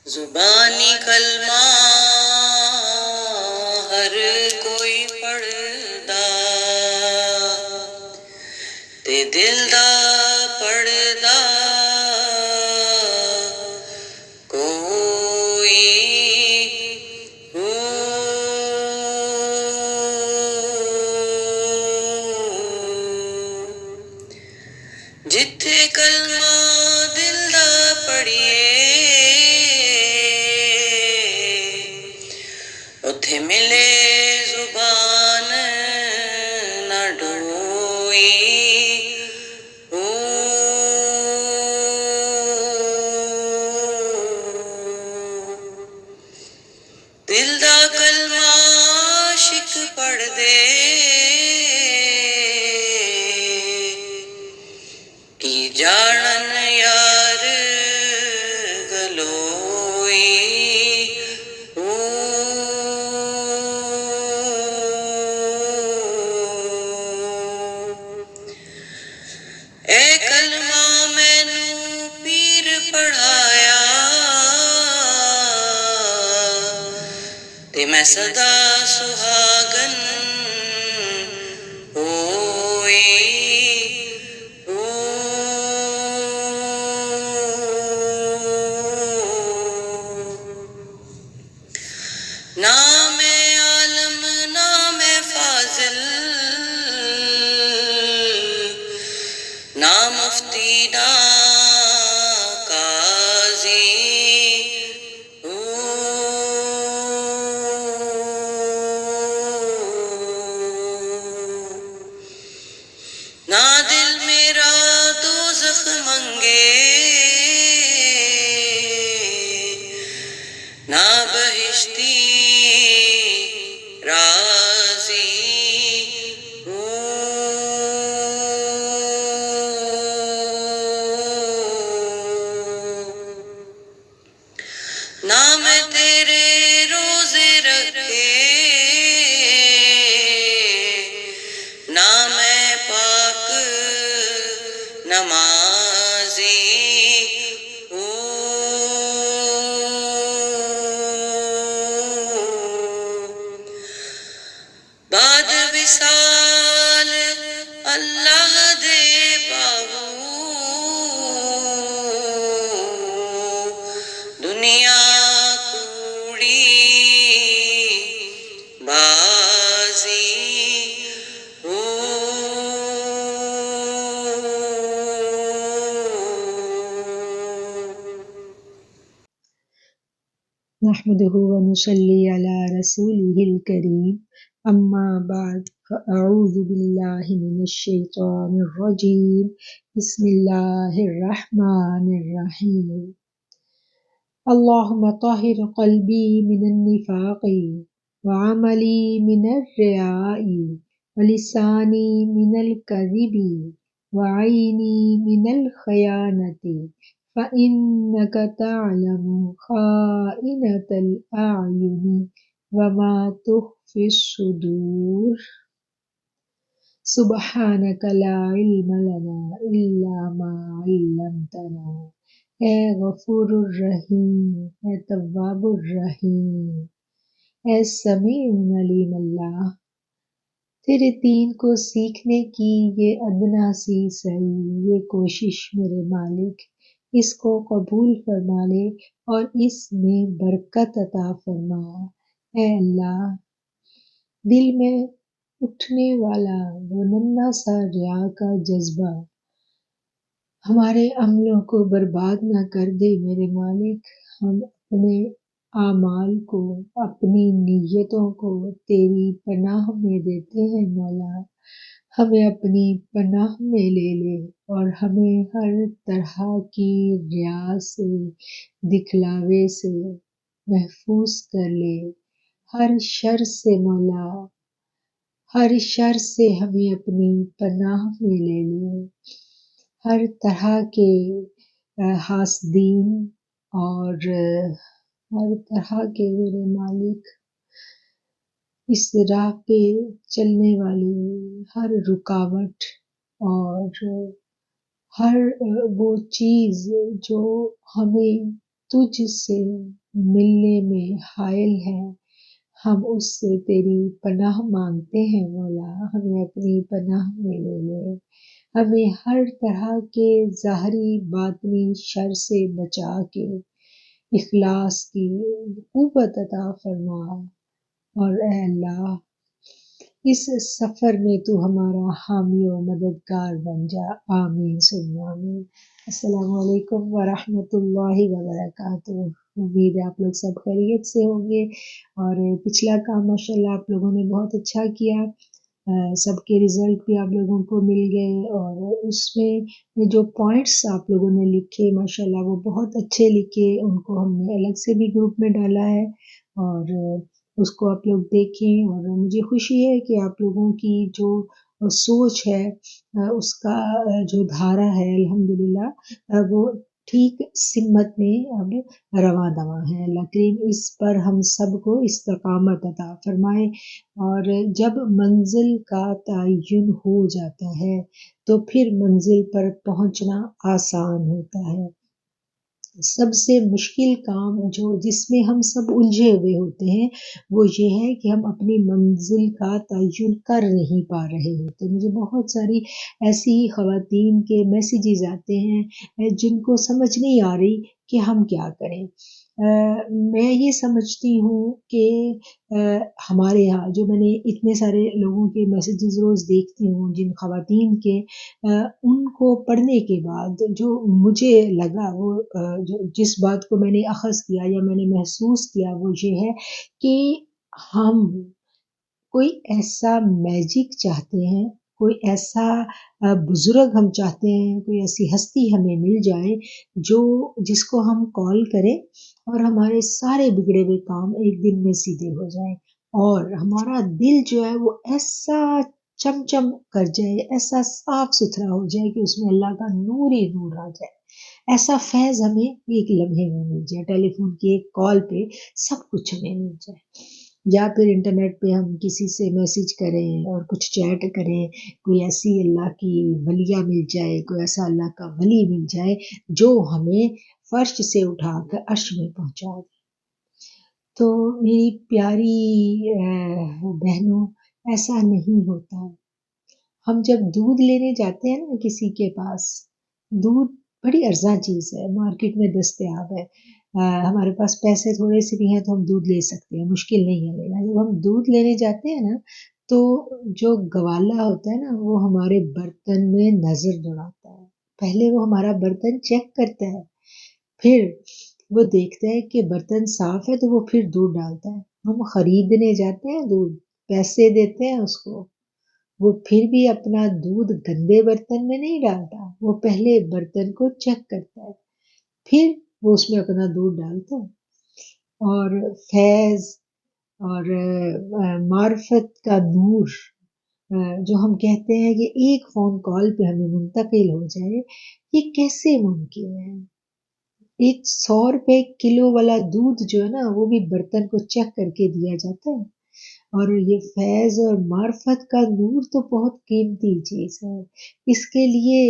زبانی کلمہ ہر کوئی پڑھدا تے دل دا پڑھدا کوئی ہو جتھے کلمہ دل دا پڑھیے اتھے ملے زبان نہ ڈوئی ہو دل دا کلمہ عاشق پڑھ دے کی جانن یار گلوئی ہو اے کلمہ مینوں پیر پڑھایا تے میں سدا سہاگن ہوئی ہو نام عالم نام فاضل نہ مفتی نہ قاضی ہو نہ دل میرا دوزخ منگے نہ بہشتی راضی ہو نہ میں تیرے روزے رکھے نہ میں پاک نمازی ہو بعد وصال اللہ دے باہو دنیا کوڑی بازی ہو نحمده ونصلي على رسوله الكريم أما بعد فأعوذ بالله من الشيطان الرجيم بسم الله الرحمن الرحيم اللهم طهر قلبي من النفاق وعملي من الرياء ولساني من الكذب وعيني من الخيانة فإنك تعلم خائنة الأعين وما تخفي الصدور سبحانك لا علم لنا إلا ما علمتنا اے غفور الرحیم، اے تواب الرحیم، اے سمیع علیم اللہ، تیرے دین کو سیکھنے کی یہ ادنا سی سعی، یہ کوشش میرے مالک، اس کو قبول فرما لے اور اس میں برکت عطا فرما۔ اے اللہ، دل میں اٹھنے والا وہ ننھا سا ریا کا جذبہ ہمارے عملوں کو برباد نہ کر دے میرے مالک۔ ہم اپنے اعمال کو، اپنی نیتوں کو تیری پناہ میں دیتے ہیں مولا، ہمیں اپنی پناہ میں لے لے اور ہمیں ہر طرح کی ریا سے، دکھلاوے سے محفوظ کر لے، ہر شر سے مولا، ہر شر سے ہمیں اپنی پناہ میں لے لے، ہر طرح کے حاسدین اور ہر طرح کے میرے مالک اس راہ پہ چلنے والی ہر رکاوٹ اور ہر وہ چیز جو ہمیں تجھ سے ملنے میں حائل ہے، ہم اس سے تیری پناہ مانگتے ہیں مولا، ہمیں اپنی پناہ میں لے لے، ہمیں ہر طرح کے ظاہری باطنی شر سے بچا کے اخلاص کی قوت عطا فرما، اور اے اللہ اس سفر میں تو ہمارا حامی و مددگار بن جا، آمین ثم آمین۔ السلام علیکم ورحمۃ اللہ وبرکاتہ۔ امید ہے آپ لوگ سب خیریت سے ہوں گے، اور پچھلا کام ماشاءاللہ آپ لوگوں نے بہت اچھا کیا، سب کے رزلٹ بھی آپ لوگوں کو مل گئے، اور اس میں جو پوائنٹس آپ لوگوں نے لکھے ماشاءاللہ وہ بہت اچھے لکھے، ان کو ہم نے الگ سے بھی گروپ میں ڈالا ہے، اور اس کو آپ لوگ دیکھیں، اور مجھے خوشی ہے کہ آپ لوگوں کی جو سوچ ہے اس کا جو دھارا ہے الحمدللہ وہ ٹھیک سمت میں اب رواں دواں ہے۔ اللہ کریم اس پر ہم سب کو استقامت عطا فرمائے، اور جب منزل کا تعین ہو جاتا ہے تو پھر منزل پر پہنچنا آسان ہوتا ہے۔ سب سے مشکل کام جس میں ہم سب الجھے ہوئے ہوتے ہیں وہ یہ ہے کہ ہم اپنی منزل کا تعین کر نہیں پا رہے ہوتے۔ مجھے بہت ساری ایسی خواتین کے میسیجز آتے ہیں جن کو سمجھ نہیں آ رہی کہ ہم کیا کریں۔ میں یہ سمجھتی ہوں کہ ہمارے یہاں جو میں نے اتنے سارے لوگوں کے میسیجز روز دیکھتی ہوں جن خواتین کے، ان کو پڑھنے کے بعد جو مجھے لگا، وہ جس بات کو میں نے اخذ کیا یا میں نے محسوس کیا وہ یہ ہے کہ ہم کوئی ایسا میجک چاہتے ہیں، کوئی ایسا بزرگ ہم چاہتے ہیں، کوئی ایسی ہستی ہمیں مل جائے جس کو ہم کال کریں اور ہمارے سارے بگڑے ہوئے کام ایک دن میں سیدھے ہو جائیں، اور ہمارا دل جو ہے وہ ایسا چمچم کر جائے، ایسا صاف ستھرا ہو جائے کہ اس میں اللہ کا نور ہی نور آ جائے، ایسا فیض ہمیں ایک لمحے میں مل جائے، ٹیلی فون کی ایک کال پہ سب کچھ ہمیں مل جائے، یا پھر انٹرنیٹ پہ ہم کسی سے میسیج کریں اور کچھ چیٹ کریں، کوئی ایسی اللہ کی ولیہ مل جائے، کوئی ایسا اللہ کا ولی مل جائے جو ہمیں فرش سے اٹھا کر عرش میں پہنچا دے۔ تو میری پیاری بہنوں، ایسا نہیں ہوتا۔ ہم جب دودھ لینے جاتے ہیں نا کسی کے پاس، دودھ بڑی ارزاں چیز ہے، مارکیٹ میں دستیاب ہے، ہمارے پاس پیسے تھوڑے سے بھی ہیں تو ہم دودھ لے سکتے ہیں، مشکل نہیں ہے لینا۔ جب ہم دودھ لینے جاتے ہیں نا تو جو گوالا ہوتا ہے نا وہ ہمارے برتن میں نظر دوڑاتا ہے، پہلے وہ ہمارا برتن چیک کرتا ہے، پھر وہ دیکھتا ہے کہ برتن صاف ہے تو وہ پھر دودھ ڈالتا ہے۔ ہم خریدنے جاتے ہیں دودھ، پیسے دیتے ہیں اس کو، وہ پھر بھی اپنا دودھ گندے برتن میں نہیں ڈالتا، وہ پہلے برتن کو چیک کرتا ہے، پھر وہ اس میں اپنا دودھ ڈالتا ہے۔ اور فیض اور معرفت کا نور جو ہم کہتے ہیں کہ ایک فون کال پہ ہمیں منتقل ہو جائے، یہ کیسے ممکن ہے؟ ایک 100 روپے کلو والا دودھ جو ہے نا وہ بھی برتن کو چیک کر کے دیا جاتا ہے، اور یہ فیض اور معرفت کا نور تو بہت قیمتی چیز ہے، اس کے لیے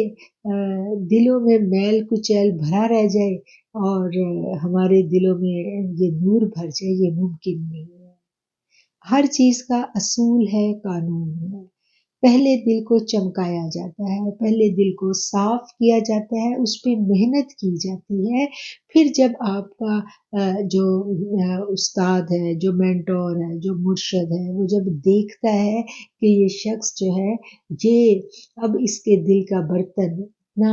دلوں میں میل کچیل بھرا رہ جائے اور ہمارے دلوں میں یہ نور بھر جائے، یہ ممکن نہیں ہے۔ ہر چیز کا اصول ہے، قانون ہے، پہلے دل کو چمکایا جاتا ہے، پہلے دل کو صاف کیا جاتا ہے، اس پہ محنت کی جاتی ہے، پھر جب آپ کا جو استاد ہے، جو مینٹور ہے، جو مرشد ہے، وہ جب دیکھتا ہے کہ یہ شخص جو ہے یہ اب اس کے دل کا برتن نہ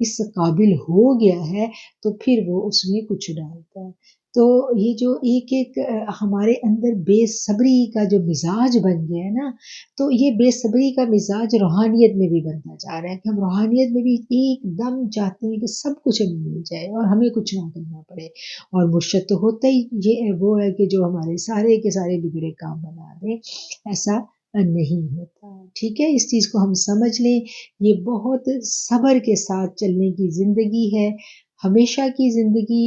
اس قابل ہو گیا ہے تو پھر وہ اس میں کچھ ڈالتا ہے۔ تو یہ جو ایک ایک ہمارے اندر بے صبری کا جو مزاج بن گیا ہے نا، تو یہ بے صبری کا مزاج روحانیت میں بھی بنتا جا رہا ہے کہ ہم روحانیت میں بھی ایک دم چاہتے ہیں کہ سب کچھ ہمیں مل جائے اور ہمیں کچھ نہ کرنا پڑے، اور مرشد تو ہوتا ہی یہ وہ ہے کہ جو ہمارے سارے کے سارے بگڑے کام بنا دے، ایسا نہیں ہوتا۔ ٹھیک ہے، اس چیز کو ہم سمجھ لیں، یہ بہت صبر کے ساتھ چلنے کی زندگی ہے، ہمیشہ کی زندگی،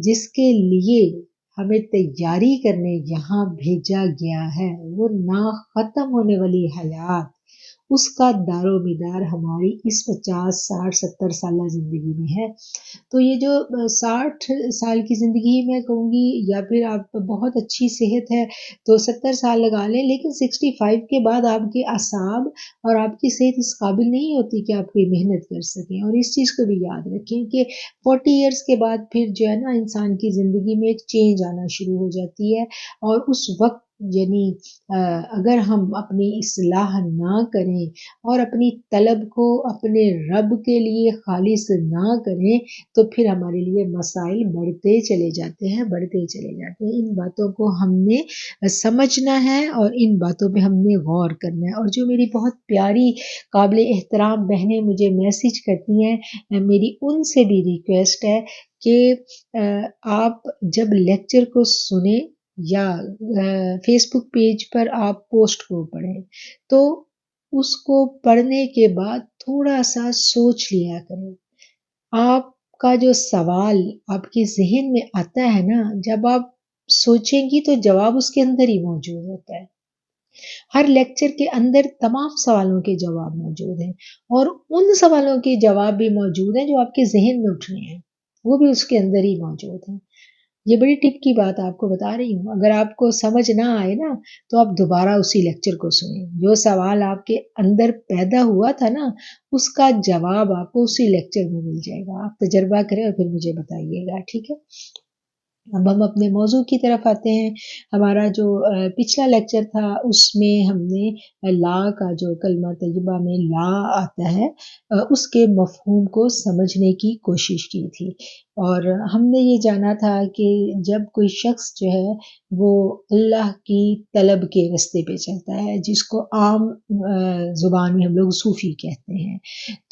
جس کے لیے ہمیں تیاری کرنے یہاں بھیجا گیا ہے، وہ نہ ختم ہونے والی حیات، اس کا دار و مدار ہماری اس 50 60 70 سالہ زندگی میں ہے. تو یہ جو 60 سال کی زندگی میں کہوں گی، یا پھر آپ بہت اچھی صحت ہے تو 70 سال لگا لیں، لیکن 65 کے بعد آپ کے اعصاب اور آپ کی صحت اس قابل نہیں ہوتی کہ آپ کوئی محنت کر سکیں. اور اس چیز کو بھی یاد رکھیں کہ 40 ایئرس کے بعد پھر جو ہے نا انسان کی زندگی میں ایک چینج آنا شروع ہو جاتی ہے، اور اس وقت یعنی اگر ہم اپنی اصلاح نہ کریں اور اپنی طلب کو اپنے رب کے لیے خالص نہ کریں تو پھر ہمارے لیے مسائل بڑھتے چلے جاتے ہیں. ان باتوں کو ہم نے سمجھنا ہے اور ان باتوں پہ ہم نے غور کرنا ہے. اور جو میری بہت پیاری قابل احترام بہنیں مجھے میسج کرتی ہیں، میری ان سے بھی ریکویسٹ ہے کہ آپ جب لیکچر کو سنیں یا فیس بک پیج پر آپ پوسٹ کو پڑھیں تو اس کو پڑھنے کے بعد تھوڑا سا سوچ لیا کریں. آپ کا جو سوال آپ کے ذہن میں آتا ہے نا، جب آپ سوچیں گی تو جواب اس کے اندر ہی موجود ہوتا ہے. ہر لیکچر کے اندر تمام سوالوں کے جواب موجود ہیں، اور ان سوالوں کے جواب بھی موجود ہیں جو آپ کے ذہن میں اٹھ رہے ہیں، وہ بھی اس کے اندر ہی موجود ہیں. یہ بڑی ٹپ کی بات آپ کو بتا رہی ہوں. اگر آپ کو سمجھ نہ آئے نا تو آپ دوبارہ اسی لیکچر کو سنیں. جو سوال آپ کے اندر پیدا ہوا تھا نا، اس کا جواب آپ کو اسی لیکچر میں مل جائے گا. آپ تجربہ کریں اور پھر مجھے بتائیے گا، ٹھیک ہے؟ اب ہم اپنے موضوع کی طرف آتے ہیں. ہمارا جو پچھلا لیکچر تھا اس میں ہم نے لا کا جو کلمہ طیبہ میں لا آتا ہے اس کے مفہوم کو سمجھنے کی کوشش کی تھی. اور ہم نے یہ جانا تھا کہ جب کوئی شخص جو ہے وہ اللہ کی طلب کے رستے پہ چلتا ہے، جس کو عام زبان میں ہم لوگ صوفی کہتے ہیں،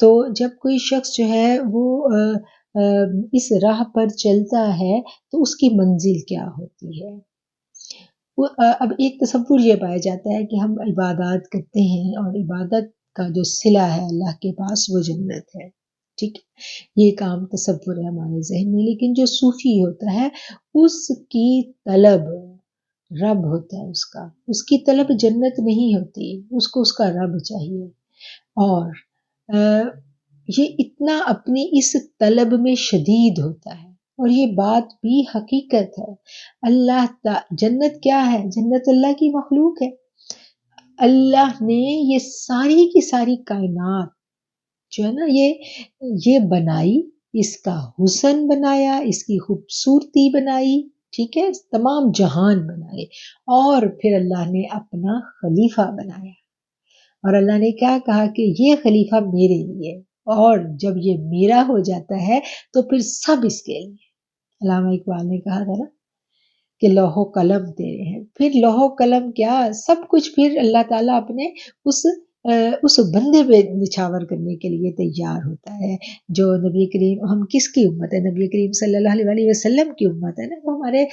تو جب کوئی شخص جو ہے وہ اس راہ پر چلتا ہے تو اس کی منزل کیا ہوتی ہے. اب ایک تصور یہ پایا جاتا ہے کہ ہم عبادات کرتے ہیں اور عبادت کا جو صلہ ہے اللہ کے پاس وہ جنت ہے، ٹھیک ہے؟ یہ کام تصور ہے ہمارے ذہن میں. لیکن جو صوفی ہوتا ہے اس کی طلب رب ہوتا ہے، اس کی طلب جنت نہیں ہوتی، اس کو اس کا رب چاہیے. اور یہ اتنا اپنی اس طلب میں شدید ہوتا ہے، اور یہ بات بھی حقیقت ہے. جنت کیا ہے؟ جنت اللہ کی مخلوق ہے. اللہ نے یہ ساری کی ساری کائنات جو ہے نا یہ بنائی، اس کا حسن بنایا، اس کی خوبصورتی بنائی، ٹھیک ہے، تمام جہان بنائے، اور پھر اللہ نے اپنا خلیفہ بنایا. اور اللہ نے کیا کہا کہ یہ خلیفہ میرے لیے، اور جب یہ میرا ہو جاتا ہے تو پھر سب اس کے لیے. علامہ اقبال نے کہا تھا نا کہ لوح و قلم تیرے ہیں. پھر لوح و قلم کیا، سب کچھ پھر اللہ تعالیٰ اپنے اس بندے پہ نچھاور کرنے کے لیے تیار ہوتا ہے. جو نبی کریم، ہم کس کی امت ہے؟ نبی کریم صلی اللہ علیہ وسلم کی امت ہے نا. تو ہمارے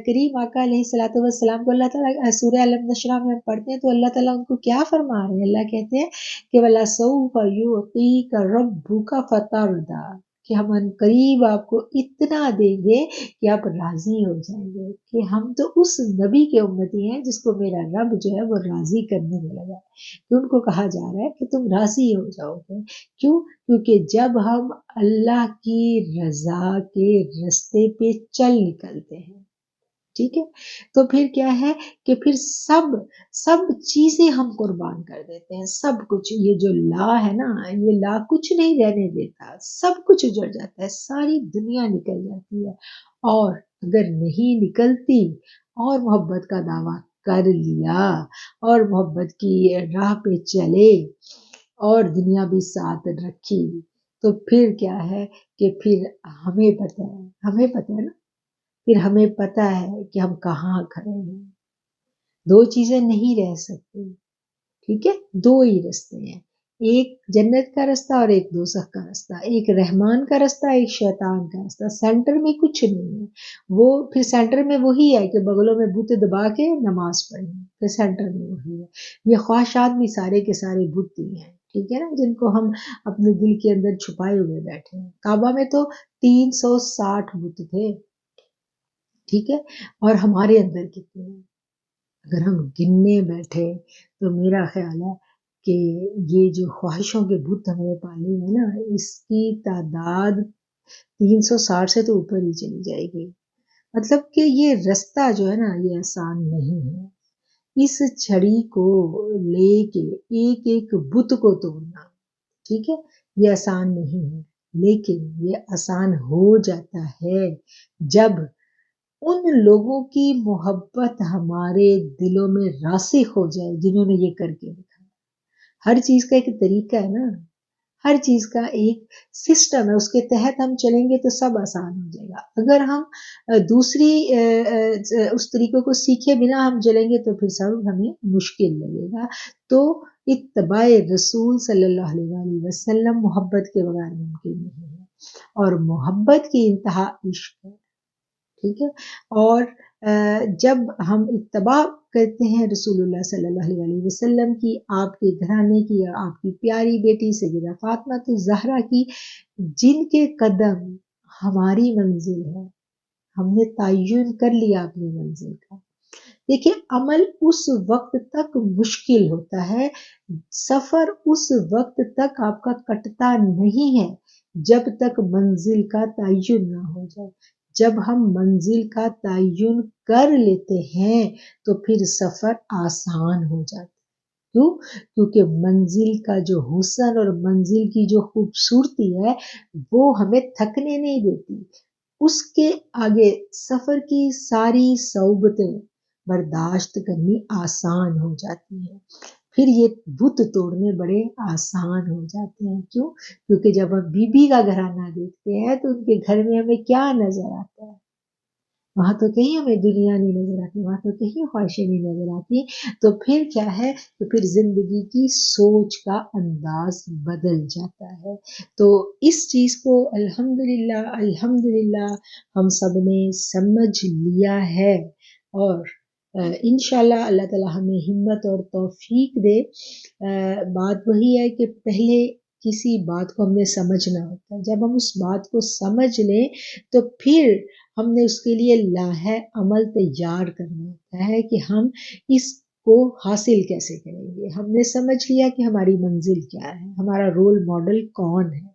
کریم آقا علیہ الصلوۃ والسلام کو اللہ تعالیٰ سورہ الم نشرح میں ہم پڑھتے ہیں تو اللہ تعالیٰ ان کو کیا فرما رہے ہیں؟ اللہ کہتے ہیں کہ وَلَسَوْفَ يُعْطِيكَ رَبُّكَ فَتَرْضَىٰ، کہ ہم ان قریب آپ کو اتنا دیں گے کہ آپ راضی ہو جائیں گے. کہ ہم تو اس نبی کے امتی ہیں جس کو میرا رب جو ہے وہ راضی کرنے میں لگا ہے. کہ ان کو کہا جا رہا ہے کہ تم راضی ہو جاؤ گے. کیوں؟ کیونکہ جب ہم اللہ کی رضا کے رستے پہ چل نکلتے ہیں، ٹھیک ہے، تو پھر کیا ہے کہ پھر سب چیزیں ہم قربان کر دیتے ہیں. سب کچھ، یہ جو لا ہے نا، یہ لا کچھ نہیں رہنے دیتا، سب کچھ اجڑ جاتا ہے، ساری دنیا نکل جاتی ہے. اور اگر نہیں نکلتی اور محبت کا دعویٰ کر لیا اور محبت کی راہ پہ چلے اور دنیا بھی ساتھ رکھی تو پھر کیا ہے کہ پھر ہمیں پتہ ہے نا، پھر ہمیں پتہ ہے کہ ہم کہاں کھڑے ہیں. دو چیزیں نہیں رہ سکتی، ٹھیک ہے، دو ہی رستے ہیں، ایک جنت کا رستہ اور ایک دوزخ کا رستہ، ایک رحمان کا رستہ ایک شیطان کا رستہ. سینٹر میں کچھ نہیں ہے. وہ پھر سینٹر میں وہی ہے کہ بغلوں میں بت دبا کے نماز پڑھیں، پھر سینٹر میں وہی ہے. یہ خواہشات بھی سارے کے سارے بت ہی ہیں، ٹھیک ہے نا، جن کو ہم اپنے دل کے اندر چھپائے ہوئے بیٹھے ہیں. کعبہ میں تو 360 بت تھے، ٹھیک ہے، اور ہمارے اندر کتنے ہیں؟ اگر ہم گننے بیٹھے تو میرا خیال ہے کہ یہ جو خواہشوں کے بت ہم نے پالے ہیں نا، اس کی تعداد 360 سے تو اوپر ہی چلی جائے گی. مطلب کہ یہ رستہ جو ہے نا یہ آسان نہیں ہے. اس چھڑی کو لے کے ایک ایک بت کو توڑنا، ٹھیک ہے، یہ آسان نہیں ہے، لیکن یہ آسان ہو جاتا ہے جب ان لوگوں کی محبت ہمارے دلوں میں راسخ ہو جائے جنہوں نے یہ کر کے دکھایا. ہر چیز کا ایک طریقہ ہے نا، ہر چیز کا ایک سسٹم ہے، اس کے تحت ہم چلیں گے تو سب آسان ہو جائے گا. اگر ہم دوسری اس طریقے کو سیکھے بنا ہم چلیں گے تو پھر سب ہمیں مشکل لگے گا. تو اتباع رسول صلی اللہ علیہ وآلہ وسلم محبت کے بغیر ممکن نہیں ہے، اور محبت کی انتہا عشق ہے، ٹھیک ہے. اور جب ہم اتباع کرتے ہیں رسول اللہ صلی اللہ علیہ وسلم کی، آپ کے گھرانے کی اور آپ کی پیاری بیٹی سیدہ فاطمہ الزہرا کی، جن کے قدم ہماری منزل ہے، ہم نے تعین کر لیا اپنی منزل کا. دیکھیں، عمل اس وقت تک مشکل ہوتا ہے، سفر اس وقت تک آپ کا کٹتا نہیں ہے جب تک منزل کا تعین نہ ہو جائے. جب ہم منزل کا تعین کر لیتے ہیں تو پھر سفر آسان ہو جاتا ہے. کیوں؟ کیونکہ منزل کا جو حسن اور منزل کی جو خوبصورتی ہے وہ ہمیں تھکنے نہیں دیتی. اس کے آگے سفر کی ساری صعوبتیں برداشت کرنی آسان ہو جاتی ہیں. پھر یہ بت توڑنے بڑے آسان ہو جاتے ہیں. کیوں؟ کیونکہ جب ہم بی بی کا گھرانہ دیکھتے ہیں تو ان کے گھر میں ہمیں کیا نظر آتا ہے؟ وہاں تو کہیں ہمیں دنیا نہیں نظر آتی، وہاں تو کہیں خواہشیں نہیں نظر آتی. تو پھر کیا ہے؟ تو پھر زندگی کی سوچ کا انداز بدل جاتا ہے. تو اس چیز کو الحمدللہ ہم سب نے سمجھ لیا ہے، اور انشاءاللہ اللہ تعالی ہمیں ہمت اور توفیق دے. بات وہی ہے کہ پہلے کسی بات کو ہم نے سمجھنا ہوتا ہے. جب ہم اس بات کو سمجھ لیں تو پھر ہم نے اس کے لیے لاہ عمل تیار کرنا ہوتا ہے کہ ہم اس کو حاصل کیسے کریں گے. ہم نے سمجھ لیا کہ ہماری منزل کیا ہے، ہمارا رول ماڈل کون ہے.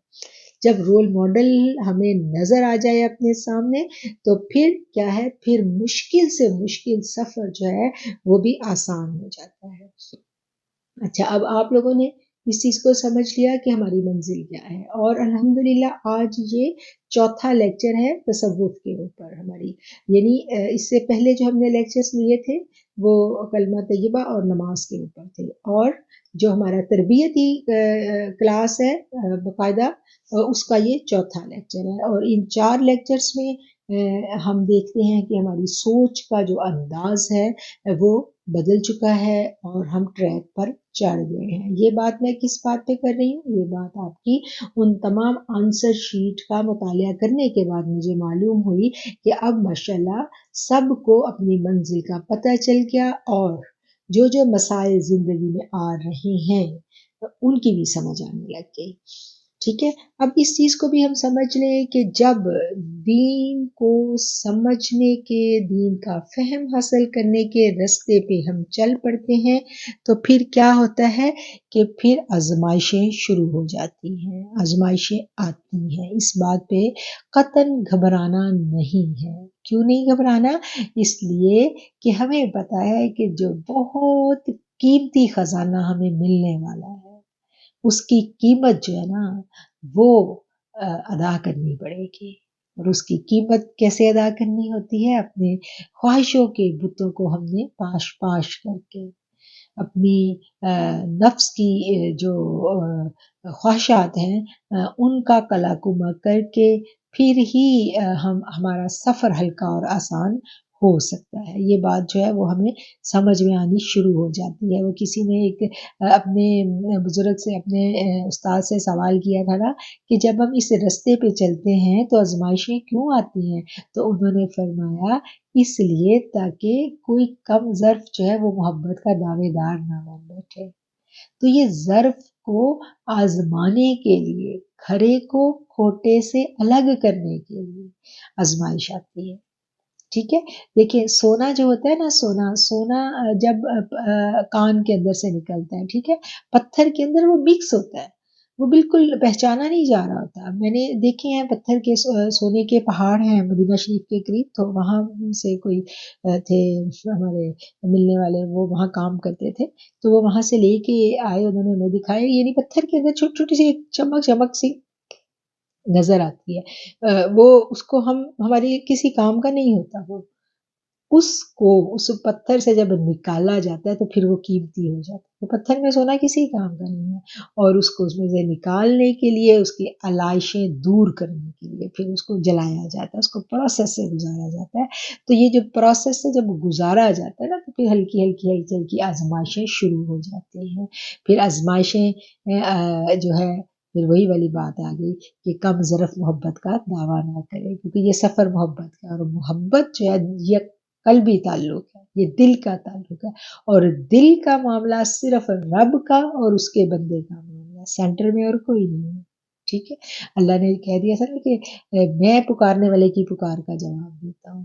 جب رول ماڈل ہمیں نظر آ جائے اپنے سامنے تو پھر کیا ہے؟ پھر مشکل سے مشکل سفر جو ہے وہ بھی آسان ہو جاتا ہے. اچھا، اب آپ لوگوں نے اس چیز کو سمجھ لیا کہ ہماری منزل کیا ہے، اور الحمدللہ آج یہ چوتھا لیکچر ہے تصوف کے اوپر ہماری. یعنی اس سے پہلے جو ہم نے لیکچرز لیے تھے وہ کلمہ طیبہ اور نماز کے اوپر تھے، اور جو ہمارا تربیتی کلاس ہے باقاعدہ، اس کا یہ چوتھا لیکچر ہے. اور ان 4 لیکچرز میں ہم دیکھتے ہیں کہ ہماری سوچ کا جو انداز ہے وہ بدل چکا ہے اور ہم ٹریک پر چڑھ گئے ہیں. یہ بات میں کس بات پہ کر رہی ہوں؟ یہ بات آپ کی ان تمام آنسر شیٹ کا مطالعہ کرنے کے بعد مجھے معلوم ہوئی کہ اب ماشاءاللہ سب کو اپنی منزل کا پتہ چل گیا، اور جو جو مسائل زندگی میں آ رہے ہیں ان کی بھی سمجھ آنے لگ گئی. ٹھیک ہے، اب اس چیز کو بھی ہم سمجھ لیں کہ جب دین کو سمجھنے کے، دین کا فہم حاصل کرنے کے رستے پہ ہم چل پڑتے ہیں تو پھر کیا ہوتا ہے کہ پھر آزمائشیں شروع ہو جاتی ہیں، آزمائشیں آتی ہیں. اس بات پہ قطعاً گھبرانا نہیں ہے. کیوں نہیں گھبرانا؟ اس لیے کہ ہمیں پتہ ہے کہ جو بہت قیمتی خزانہ ہمیں ملنے والا ہے اس کی قیمت جو ہے نا وہ ادا کرنی پڑے گی. اور اس کی قیمت کیسے ادا کرنی ہوتی ہے؟ اپنے خواہشوں کے بتوں کو ہم نے پاش کر کے، اپنی نفس کی جو خواہشات ہیں ان کا قلع کما کر کے پھر ہی ہمارا سفر ہلکا اور آسان ہو سکتا ہے. یہ بات جو ہے وہ ہمیں سمجھ میں آنی شروع ہو جاتی ہے. وہ کسی نے ایک اپنے بزرگ سے، اپنے استاد سے سوال کیا تھا نا کہ جب ہم اس رستے پہ چلتے ہیں تو آزمائشیں کیوں آتی ہیں؟ تو انہوں نے فرمایا اس لیے تاکہ کوئی کم ظرف جو ہے وہ محبت کا دعوے دار نہ بن بیٹھے. تو یہ ظرف کو آزمانے کے لیے، کھرے کو کھوٹے سے الگ کرنے کے لیے آزمائش آتی ہے. ٹھیک ہے. دیکھیں سونا جو ہوتا ہے نا، سونا جب کان کے اندر سے نکلتا ہے، ٹھیک ہے، پتھر کے اندر وہ مکس ہوتا ہے، وہ بالکل پہچانا نہیں جا رہا ہوتا. میں نے دیکھے ہیں پتھر کے سونے کے پہاڑ ہیں مدینہ شریف کے قریب، تو وہاں سے کوئی تھے ہمارے ملنے والے، وہ وہاں کام کرتے تھے، تو وہ وہاں سے لے کے آئے، انہوں نے ہمیں دکھائے، یعنی پتھر کے اندر چھوٹی چھوٹی سی ایک چمک چمک سی نظر آتی ہے. وہ اس کو ہماری کسی کام کا نہیں ہوتا، وہ اس کو اس پتھر سے جب نکالا جاتا ہے تو پھر وہ قیمتی ہو جاتا ہے. تو پتھر میں سونا کسی کام کا نہیں ہے، اور اس کو اس میں سے نکالنے کے لیے، اس کی علائشیں دور کرنے کے لیے پھر اس کو جلایا جاتا ہے، اس کو پروسیس سے گزارا جاتا ہے. تو یہ جو پروسیس سے جب گزارا جاتا ہے نا، تو پھر ہلکی ہلکی ہلکی ہلکی آزمائشیں شروع ہو جاتی ہیں. پھر آزمائشیں جو ہے، پھر وہی والی بات آ گئی کہ کم ظرف محبت کا دعویٰ نہ کرے، کیونکہ یہ سفر محبت کا، اور محبت جو ہے یہ قلبی تعلق ہے، یہ دل کا تعلق ہے، اور دل کا معاملہ صرف رب کا اور اس کے بندے کا معاملہ ہے، سینٹر میں اور کوئی نہیں ہے. ٹھیک ہے. اللہ نے کہہ دیا سر کہ میں پکارنے والے کی پکار کا جواب دیتا ہوں.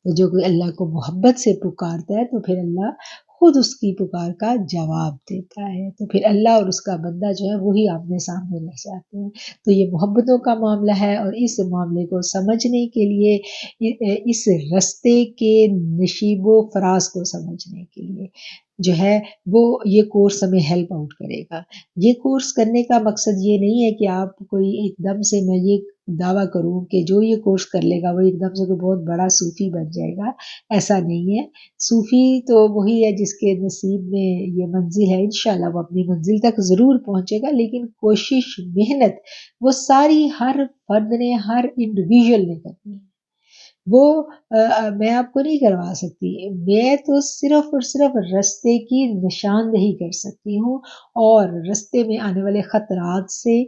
تو جو کوئی اللہ کو محبت سے پکارتا ہے تو پھر اللہ خود اس کی پکار کا جواب دیتا ہے. تو پھر اللہ اور اس کا بندہ جو ہے وہی آمنے سامنے رہ جاتے ہیں. تو یہ محبتوں کا معاملہ ہے، اور اس معاملے کو سمجھنے کے لیے، اس رستے کے نشیب و فراز کو سمجھنے کے لیے جو ہے وہ یہ کورس ہمیں ہیلپ آؤٹ کرے گا. یہ کورس کرنے کا مقصد یہ نہیں ہے کہ آپ کوئی ایک دم سے، میں یہ دعویٰ کروں کہ جو یہ کورس کر لے گا وہ ایک دم سے کوئی بہت بڑا صوفی بن جائے گا. ایسا نہیں ہے. صوفی تو وہی ہے جس کے نصیب میں یہ منزل ہے، انشاءاللہ وہ اپنی منزل تک ضرور پہنچے گا، لیکن کوشش، محنت وہ ساری ہر فرد نے، ہر انڈیویژل نے کرنی ہے. وہ میں آپ کو نہیں کروا سکتی، میں تو صرف اور صرف رستے کی نشاندہی کر سکتی ہوں، اور رستے میں آنے والے خطرات سے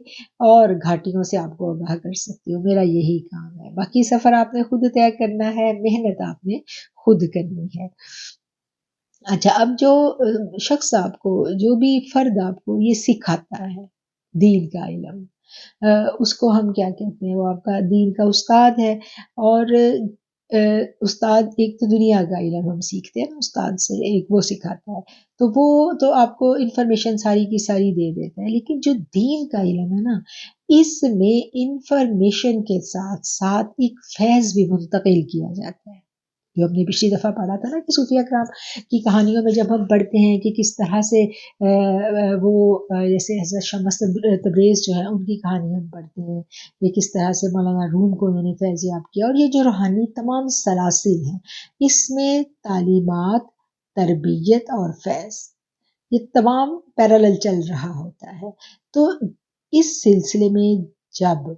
اور گھاٹیوں سے آپ کو آگاہ کر سکتی ہوں. میرا یہی کام ہے. باقی سفر آپ نے خود طے کرنا ہے، محنت آپ نے خود کرنی ہے. اچھا، اب جو شخص آپ کو، جو بھی فرد آپ کو یہ سکھاتا ہے دین کا علم، اس کو ہم کیا کہتے ہیں؟ وہ آپ کا دین کا استاد ہے. اور استاد ایک تو دنیا کا علم ہم سیکھتے ہیں نا استاد سے، ایک وہ سکھاتا ہے، تو وہ تو آپ کو انفارمیشن ساری کی ساری دے دیتا ہے. لیکن جو دین کا علم ہے نا، اس میں انفارمیشن کے ساتھ ساتھ ایک فیض بھی منتقل کیا جاتا ہے. جو ہم نے پچھلی دفعہ پڑھا تھا نا کہ صوفیہ کرام کی کہانیوں میں جب ہم پڑھتے ہیں کہ کس طرح سے وہ جیسے حضرت شمس تبریز جو ہے ان کی کہانی ہم پڑھتے ہیں، یہ کس طرح سے مولانا روم کو انہوں نے فیضیاب کیا. اور یہ جو روحانی تمام سلاسل ہیں، اس میں تعلیمات، تربیت اور فیض یہ تمام پیرالل چل رہا ہوتا ہے. تو اس سلسلے میں جب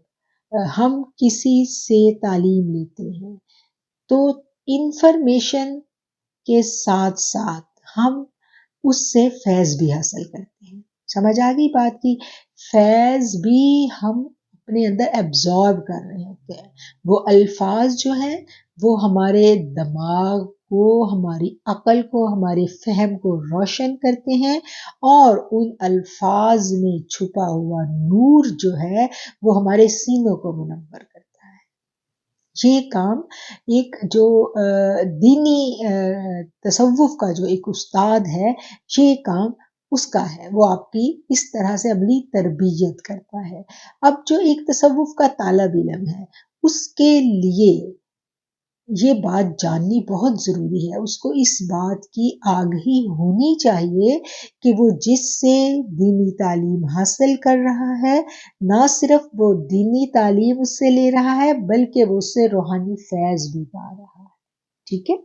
ہم کسی سے تعلیم لیتے ہیں تو انفارمیشن کے ساتھ ساتھ ہم اس سے فیض بھی حاصل کرتے ہیں. سمجھ آ گئی بات کی؟ فیض بھی ہم اپنے اندر ایبزارب کر رہے ہوتے ہیں. وہ الفاظ جو ہیں وہ ہمارے دماغ کو، ہماری عقل کو، ہمارے فہم کو روشن کرتے ہیں، اور ان الفاظ میں چھپا ہوا نور جو ہے وہ ہمارے سینوں کو منور کرتا ہے. یہ کام ایک جو دینی تصوف کا جو ایک استاد ہے، یہ کام اس کا ہے. وہ آپ کی اس طرح سے عملی تربیت کرتا ہے. اب جو ایک تصوف کا طالب علم ہے، اس کے لیے یہ بات جاننی بہت ضروری ہے. اس کو اس بات کی آگہی ہونی چاہیے کہ وہ جس سے دینی تعلیم حاصل کر رہا ہے، نہ صرف وہ دینی تعلیم اس سے لے رہا ہے بلکہ وہ اس سے روحانی فیض بھی پا رہا ہے. ٹھیک ہے.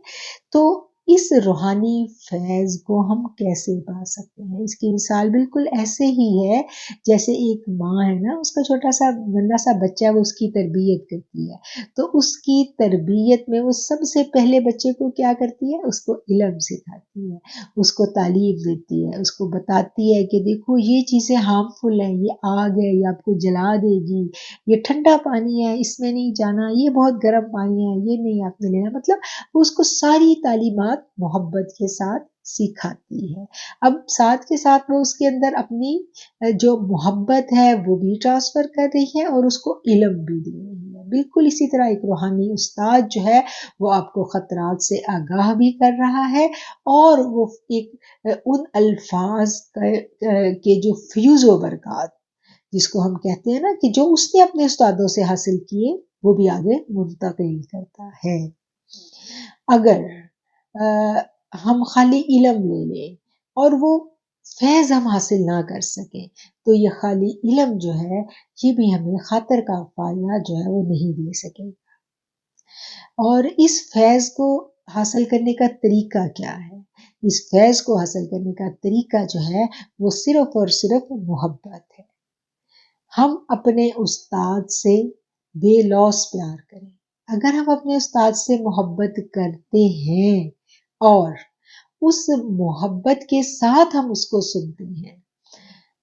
تو اس روحانی فیض کو ہم کیسے پا سکتے ہیں؟ اس کی مثال بالکل ایسے ہی ہے جیسے ایک ماں ہے نا، اس کا چھوٹا سا ننھا سا بچہ، وہ اس کی تربیت کرتی ہے. تو اس کی تربیت میں وہ سب سے پہلے بچے کو کیا کرتی ہے؟ اس کو علم سکھاتی ہے، اس کو تعلیم دیتی ہے، اس کو بتاتی ہے کہ دیکھو یہ چیزیں ہارمفل ہیں، یہ آگ ہے، یہ آپ کو جلا دے گی، یہ ٹھنڈا پانی ہے، اس میں نہیں جانا، یہ بہت گرم پانی ہے، یہ نہیں آپ نے لینا. مطلب وہ اس کو ساری تعلیمات محبت کے ساتھ سکھاتی ہے. اب ساتھ کے ساتھ وہ اس کے اندر اپنی جو محبت ہے وہ بھی ٹرانسفر کر رہی ہے، اور اس کو علم بھی دے رہی ہے. بالکل اسی طرح ایک روحانی استاد جو ہے وہ آپ کو خطرات سے آگاہ بھی کر رہا ہے، اور وہ ایک ان الفاظ کے جو فیوز و برکات جس کو ہم کہتے ہیں نا کہ جو اس نے اپنے استادوں سے حاصل کیے وہ بھی آگے منتقل کرتا ہے۔ اگر ہم خالی علم لے لیں اور وہ فیض ہم حاصل نہ کر سکیں تو یہ خالی علم جو ہے یہ بھی ہمیں خاطر کا فائدہ جو ہے وہ نہیں دے سکے گا۔ اور اس فیض کو حاصل کرنے کا طریقہ کیا ہے؟ اس فیض کو حاصل کرنے کا طریقہ جو ہے وہ صرف اور صرف محبت ہے۔ ہم اپنے استاد سے بے لوث پیار کریں۔ اگر ہم اپنے استاد سے محبت کرتے ہیں اور اس محبت کے ساتھ ہم اس کو سنتے ہیں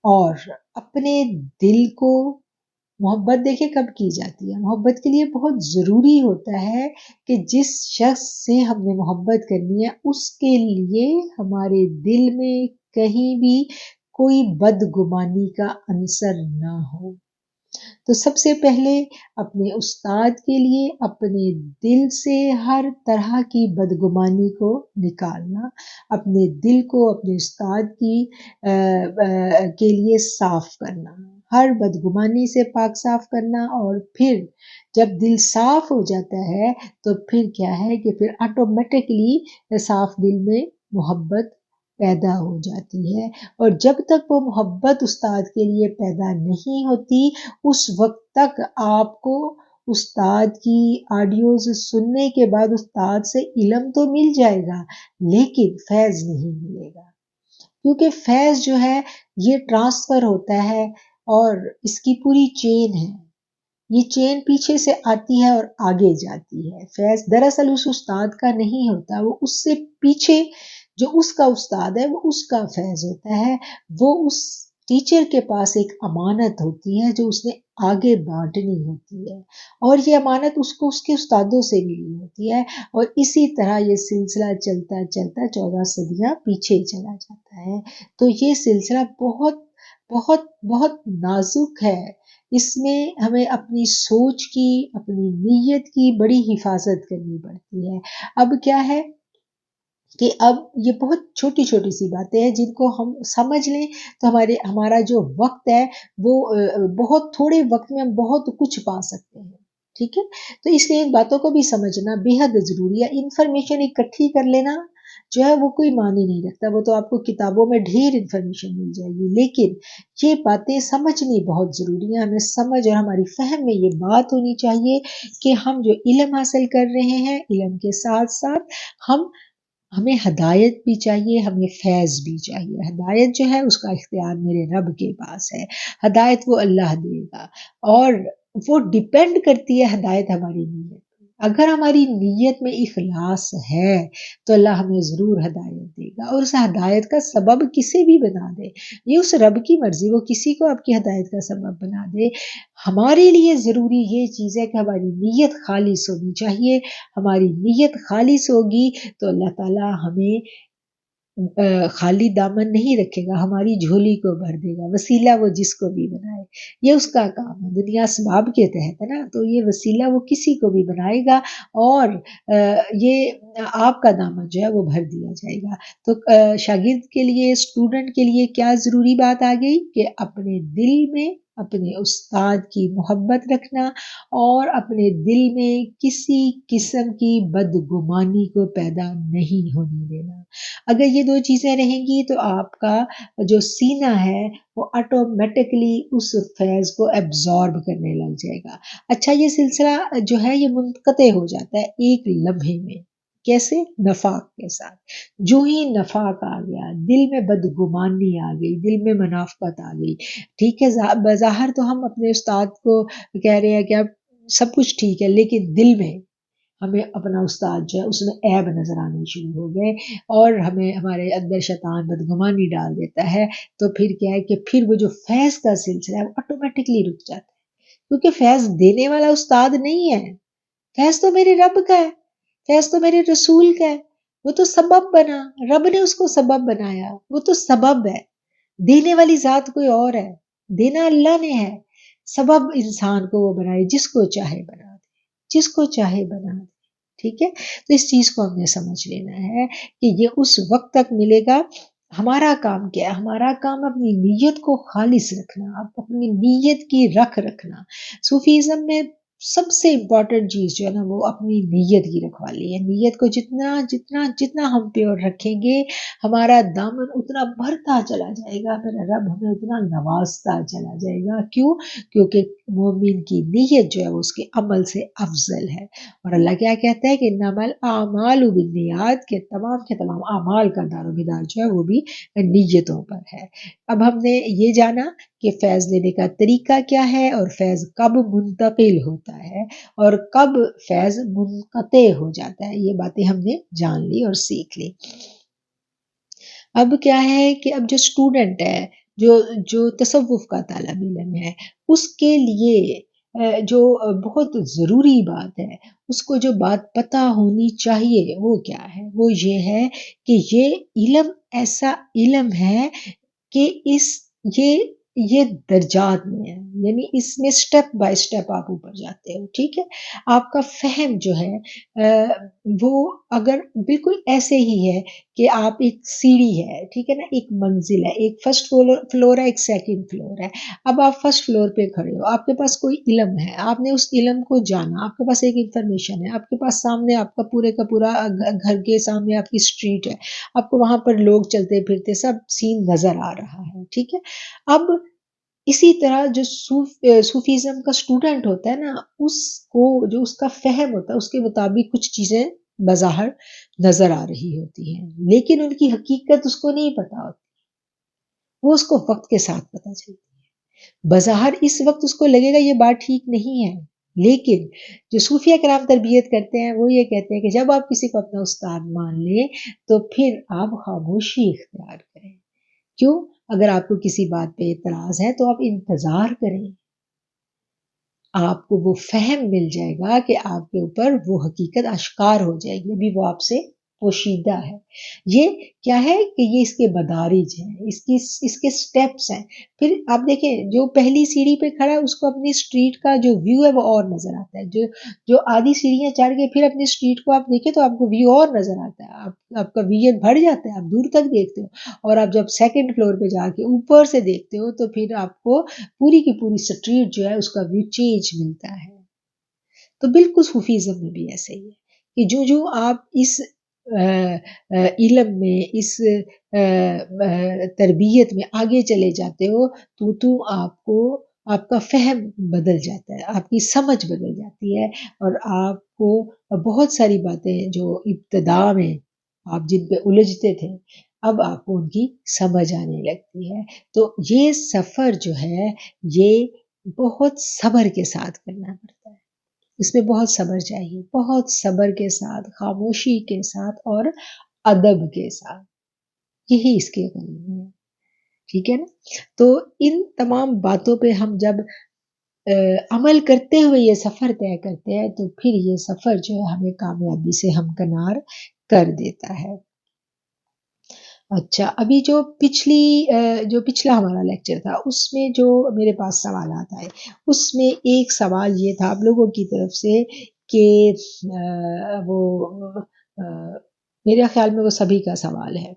اور اپنے دل کو محبت دیکھیں کب کی جاتی ہے؟ محبت کے لیے بہت ضروری ہوتا ہے کہ جس شخص سے ہم نے محبت کرنی ہے اس کے لیے ہمارے دل میں کہیں بھی کوئی بدگمانی کا عنصر نہ ہو۔ تو سب سے پہلے اپنے استاد کے لیے اپنے دل سے ہر طرح کی بدگمانی کو نکالنا، اپنے دل کو اپنے استاد کے لیے صاف کرنا، ہر بدگمانی سے پاک صاف کرنا، اور پھر جب دل صاف ہو جاتا ہے تو پھر کیا ہے کہ پھر آٹومیٹکلی صاف دل میں محبت پیدا ہو جاتی ہے۔ اور جب تک وہ محبت استاد کے لیے پیدا نہیں ہوتی اس وقت تک آپ کو استاد کی آڈیوز سننے کے بعد استاد سے علم تو مل جائے گا لیکن فیض نہیں ملے گا، کیونکہ فیض جو ہے یہ ٹرانسفر ہوتا ہے اور اس کی پوری چین ہے، یہ چین پیچھے سے آتی ہے اور آگے جاتی ہے۔ فیض دراصل اس استاد کا نہیں ہوتا، وہ اس سے پیچھے جو اس کا استاد ہے وہ اس کا فیض ہوتا ہے، وہ اس ٹیچر کے پاس ایک امانت ہوتی ہے جو اس نے آگے بانٹنی ہوتی ہے، اور یہ امانت اس کو اس کے استادوں سے ملی ہوتی ہے، اور اسی طرح یہ سلسلہ چلتا چلتا 14 صدیاں پیچھے چلا جاتا ہے۔ تو یہ سلسلہ بہت بہت بہت نازک ہے، اس میں ہمیں اپنی سوچ کی اپنی نیت کی بڑی حفاظت کرنی پڑتی ہے۔ اب کیا ہے کہ اب یہ بہت چھوٹی چھوٹی سی باتیں ہیں جن کو ہم سمجھ لیں تو ہمارا جو وقت ہے وہ بہت تھوڑے وقت میں ہم بہت کچھ پا سکتے ہیں، ٹھیک ہے؟ تو اس لیے ان باتوں کو بھی سمجھنا بے حد ضروری ہے۔ انفارمیشن اکٹھی کر لینا جو ہے وہ کوئی معنی نہیں رکھتا، وہ تو آپ کو کتابوں میں ڈھیر انفارمیشن مل جائے گی، لیکن یہ باتیں سمجھنی بہت ضروری ہے۔ ہمیں سمجھ اور ہماری فہم میں یہ بات ہونی چاہیے کہ ہم جو علم حاصل کر رہے ہیں علم کے ساتھ ساتھ ہمیں ہدایت بھی چاہیے، ہمیں فیض بھی چاہیے۔ ہدایت جو ہے اس کا اختیار میرے رب کے پاس ہے، ہدایت وہ اللہ دے گا، اور وہ ڈیپینڈ کرتی ہے ہدایت ہماری نیت پہ۔ اگر ہماری نیت میں اخلاص ہے تو اللہ ہمیں ضرور ہدایت دے گا، اور اس ہدایت کا سبب کسے بھی بنا دے، یہ اس رب کی مرضی، وہ کسی کو آپ کی ہدایت کا سبب بنا دے۔ ہمارے لیے ضروری یہ چیز ہے کہ ہماری نیت خالص ہونی چاہیے، ہماری نیت خالص ہوگی تو اللہ تعالیٰ ہمیں خالی دامن نہیں رکھے گا، ہماری جھولی کو بھر دے گا۔ وسیلہ وہ جس کو بھی بنائے، یہ اس کا کام ہے، دنیا اسباب کے تحت ہے نا، تو یہ وسیلہ وہ کسی کو بھی بنائے گا اور یہ آپ کا دامن جو ہے وہ بھر دیا جائے گا۔ تو شاگرد کے لیے اسٹوڈنٹ کے لیے کیا ضروری بات آ گئی کہ اپنے دل میں اپنے استاد کی محبت رکھنا اور اپنے دل میں کسی قسم کی بدگمانی کو پیدا نہیں ہونے دینا۔ اگر یہ دو چیزیں رہیں گی تو آپ کا جو سینہ ہے وہ آٹومیٹکلی اس فیض کو ایبزارب کرنے لگ جائے گا۔ اچھا، یہ سلسلہ جو ہے یہ منقطع ہو جاتا ہے ایک لمحے میں، کیسے؟ نفاق کے ساتھ۔ جو ہی نفاق آ گیا، دل میں بدگمانی آ گئی، دل میں منافقت آ گئی، ٹھیک ہے، بظاہر تو ہم اپنے استاد کو کہہ رہے ہیں کہ اب سب کچھ ٹھیک ہے، لیکن دل میں ہمیں اپنا استاد جو ہے اس میں عیب نظر آنے شروع ہو گئے اور ہمیں ہمارے اندر شیطان بدگمانی ڈال دیتا ہے، تو پھر کیا ہے کہ پھر وہ جو فیض کا سلسلہ ہے وہ آٹومیٹکلی رک جاتا ہے، کیونکہ فیض دینے والا استاد نہیں ہے، فیض تو میرے رب کا ہے، فیض تو میرے رسول کا ہے، وہ تو سبب بنا، رب نے اس کو سبب بنایا، وہ تو سبب ہے، دینے والی ذات کوئی اور ہے، دینا اللہ نے ہے، سبب انسان کو وہ بنائے جس کو چاہے بنا دے۔ جس کو چاہے بنا دے. ٹھیک ہے، تو اس چیز کو ہم نے سمجھ لینا ہے کہ یہ اس وقت تک ملے گا. ہمارا کام کیا ہے؟ ہمارا کام اپنی نیت کو خالص رکھنا، اپنی نیت کی رکھنا. صوفیزم میں سب سے امپورٹنٹ چیز جو ہے نا وہ اپنی نیت کی رکھوالی ہے. نیت کو جتنا ہم پیور رکھیں گے ہمارا دامن اتنا بھرتا چلا جائے گا، میرا رب ہمیں اتنا نوازتا چلا جائے گا. کیوں؟ کیونکہ مومن کی نیت جو ہے وہ اس کے عمل سے افضل ہے. اور اللہ کیا کہتا ہے کہ انما الاعمال بالنیات، کے تمام اعمال کا دار و مدار جو ہے وہ بھی نیتوں پر ہے. اب ہم نے یہ جانا کہ فیض لینے کا طریقہ کیا ہے، اور فیض کب منتقل ہوتا ہے اور کب فیض منقطع ہو جاتا ہے. یہ باتیں ہم نے جان لی اور سیکھ لی. اب کیا ہے کہ اب جو اسٹوڈنٹ ہے، جو تصوف کا طالب علم ہے، اس کے لیے جو بہت ضروری بات ہے، اس کو جو بات پتہ ہونی چاہیے وہ کیا ہے؟ وہ یہ ہے کہ یہ علم ایسا علم ہے کہ یہ درجات میں ہے، یعنی اس میں سٹیپ بائی سٹیپ آپ اوپر جاتے ہو. ٹھیک ہے، آپ کا فہم جو ہے وہ اگر بالکل ایسے ہی ہے کہ آپ ایک سیڑھی ہے، ٹھیک ہے نا، ایک منزل ہے، ایک فرسٹ فلور ہے، ایک سیکنڈ فلور ہے. اب آپ فرسٹ فلور پہ کھڑے ہو، آپ کے پاس کوئی علم ہے، آپ نے اس علم کو جانا، آپ کے پاس ایک انفارمیشن ہے، آپ کے پاس سامنے آپ کا پورا گھر کے سامنے آپ کی اسٹریٹ ہے، آپ کو وہاں پر لوگ چلتے پھرتے سب سین نظر آ رہا ہے. ٹھیک ہے، اب اسی طرح جو صوفیزم کا اسٹوڈنٹ ہوتا ہے نا، اس کو جو اس کا فہم ہوتا ہے اس کے مطابق کچھ چیزیں بظاہر نظر آ رہی ہوتی ہیں، لیکن ان کی حقیقت اس کو نہیں پتا ہوتی. وہ اس کو وقت کے ساتھ پتا چلتی ہے. بظاہر اس وقت اس کو لگے گا یہ بات ٹھیک نہیں ہے، لیکن جو صوفیہ کرام تربیت کرتے ہیں وہ یہ کہتے ہیں کہ جب آپ کسی کو اپنا استاد مان لیں تو پھر آپ خاموشی اختیار کریں. کیوں؟ اگر آپ کو کسی بات پہ اعتراض ہے تو آپ انتظار کریں، آپ کو وہ فہم مل جائے گا کہ آپ کے اوپر وہ حقیقت اشکار ہو جائے گی. ابھی وہ آپ سے پوشیدہ ہے. یہ کیا ہے کہ یہ اس کے مدارج ہیں، اس کے سٹیپس ہیں. پھر آپ دیکھیں جو پہلی سیڑھی پہ کھڑا ہے اس کو اپنی اسٹریٹ کا جو ویو ہے وہ اور نظر آتا ہے. جو آدھی سیڑھیاں چڑھ کے پھر اپنی اسٹریٹ کو آپ دیکھیں تو آپ کو ویو اور نظر آتا ہے، آپ کا ویژن بڑھ جاتا ہے، آپ دور تک دیکھتے ہو. اور آپ جب سیکنڈ فلور پہ جا کے اوپر سے دیکھتے ہو تو پھر آپ کو پوری کی پوری اسٹریٹ جو ہے اس کا ویو چینج ملتا ہے. تو بالکل صوفیزم میں بھی ایسے ہی ہے کہ جو آپ اس علم میں، اس تربیت میں آگے چلے جاتے ہو تو آپ کا فہم بدل جاتا ہے، آپ کی سمجھ بدل جاتی ہے، اور آپ کو بہت ساری باتیں جو ابتدا میں آپ جن پہ الجھتے تھے اب آپ کو ان کی سمجھ آنے لگتی ہے. تو یہ سفر جو ہے یہ بہت صبر کے ساتھ کرنا پڑتا ہے. اس میں بہت صبر چاہیے، بہت صبر کے ساتھ، خاموشی کے ساتھ اور ادب کے ساتھ. یہی اس کے قریب ہے. ٹھیک ہے نا؟ تو ان تمام باتوں پہ ہم جب عمل کرتے ہوئے یہ سفر طے کرتے ہیں تو پھر یہ سفر جو ہے ہمیں کامیابی سے ہمکنار کر دیتا ہے. اچھا، ابھی جو پچھلا ہمارا لیکچر تھا اس میں جو میرے پاس سوالات آئے اس میں ایک سوال یہ تھا آپ لوگوں کی طرف سے کہ وہ میرے خیال میں وہ سبھی کا سوال ہے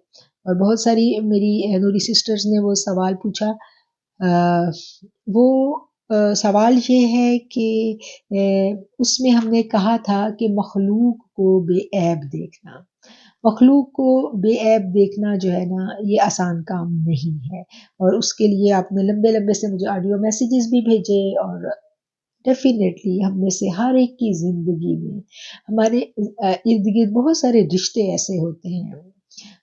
اور بہت ساری میری نوری سسٹرز نے وہ سوال پوچھا. وہ سوال یہ ہے کہ اس میں ہم نے کہا تھا کہ مخلوق کو بے عیب دیکھنا، مخلوق کو بے عیب دیکھنا جو ہے نا یہ آسان کام نہیں ہے. اور اس کے لیے آپ نے لمبے سے مجھے آڈیو میسیجز بھی بھیجے، اور ڈیفینیٹلی ہم میں سے ہر ایک کی زندگی میں ہمارے ارد گرد بہت سارے رشتے ایسے ہوتے ہیں،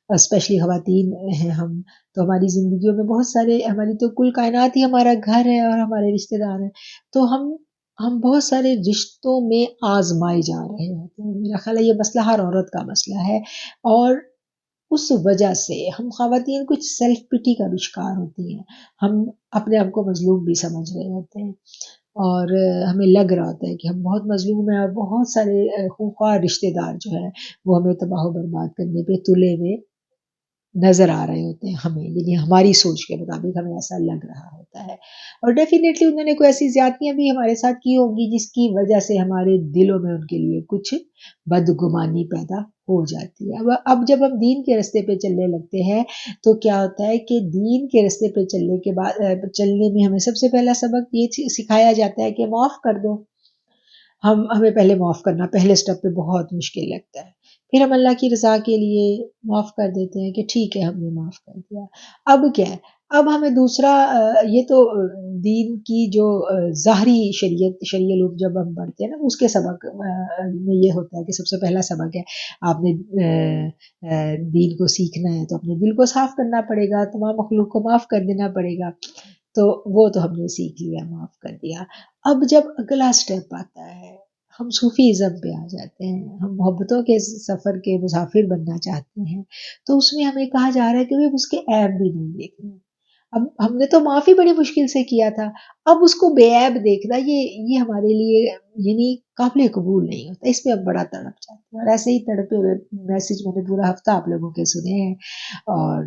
اسپیشلی خواتین ہیں ہم، تو ہماری زندگیوں میں بہت سارے، ہماری تو کل کائنات ہی ہمارا گھر ہے اور ہمارے رشتے دار ہیں، تو ہم بہت سارے رشتوں میں آزمائے جا رہے ہوتے ہیں. میرا خیال ہے یہ مسئلہ ہر عورت کا مسئلہ ہے، اور اس وجہ سے ہم خواتین کچھ سیلف پٹی کا بھی شکار ہوتی ہیں. ہم اپنے آپ کو مظلوم بھی سمجھ رہے ہوتے ہیں اور ہمیں لگ رہا ہوتا ہے کہ ہم بہت مظلوم ہیں، اور بہت سارے خونخوار رشتے دار جو ہے وہ ہمیں تباہ و برباد کرنے پہ تلے ہوئے نظر آ رہے ہوتے ہیں ہمیں، یعنی ہماری سوچ کے مطابق ہمیں ایسا لگ رہا ہوتا ہے، اور ڈیفینیٹلی انہوں نے کوئی ایسی زیادتیاں بھی ہمارے ساتھ کی ہوں گی جس کی وجہ سے ہمارے دلوں میں ان کے لیے کچھ بدگمانی پیدا ہو جاتی ہے۔ اب جب ہم دین کے راستے پہ چلنے لگتے ہیں تو کیا ہوتا ہے کہ دین کے راستے پہ چلنے کے بعد چلنے میں ہمیں سب سے پہلا سبق یہ سکھایا جاتا ہے کہ معاف کر دو۔ ہمیں پہلے معاف کرنا پہلے سٹیپ پہ بہت مشکل لگتا ہے، پھر ہم اللہ کی رضا کے لیے معاف کر دیتے ہیں کہ ٹھیک ہے ہم نے معاف کر دیا۔ اب کیا ہے، اب ہمیں دوسرا یہ تو دین کی جو ظاہری شرعی علوم جب ہم پڑھتے ہیں نا اس کے سبق میں یہ ہوتا ہے کہ سب سے پہلا سبق ہے آپ نے دین کو سیکھنا ہے تو اپنے دل کو صاف کرنا پڑے گا، تمام مخلوق کو معاف کر دینا پڑے گا، تو وہ تو ہم نے سیکھ لیا، معاف کر دیا۔ اب جب اگلا سٹیپ آتا ہے، ہم صوفیزم پہ آ جاتے ہیں، ہم محبتوں کے سفر کے مسافر بننا چاہتے ہیں، تو اس میں ہمیں کہا جا رہا ہے کہ اس کے عیب بھی نہیں دیکھنے۔ اب ہم نے تو معافی بڑی مشکل سے کیا تھا، اب اس کو بے عیب دیکھنا یہ ہمارے لیے یعنی قابل قبول نہیں ہوتا، اس پہ ہم بڑا تڑپ جاتے ہیں، اور ایسے ہی تڑپے ہوئے میسج میں نے پورا ہفتہ آپ لوگوں کے سنے ہیں، اور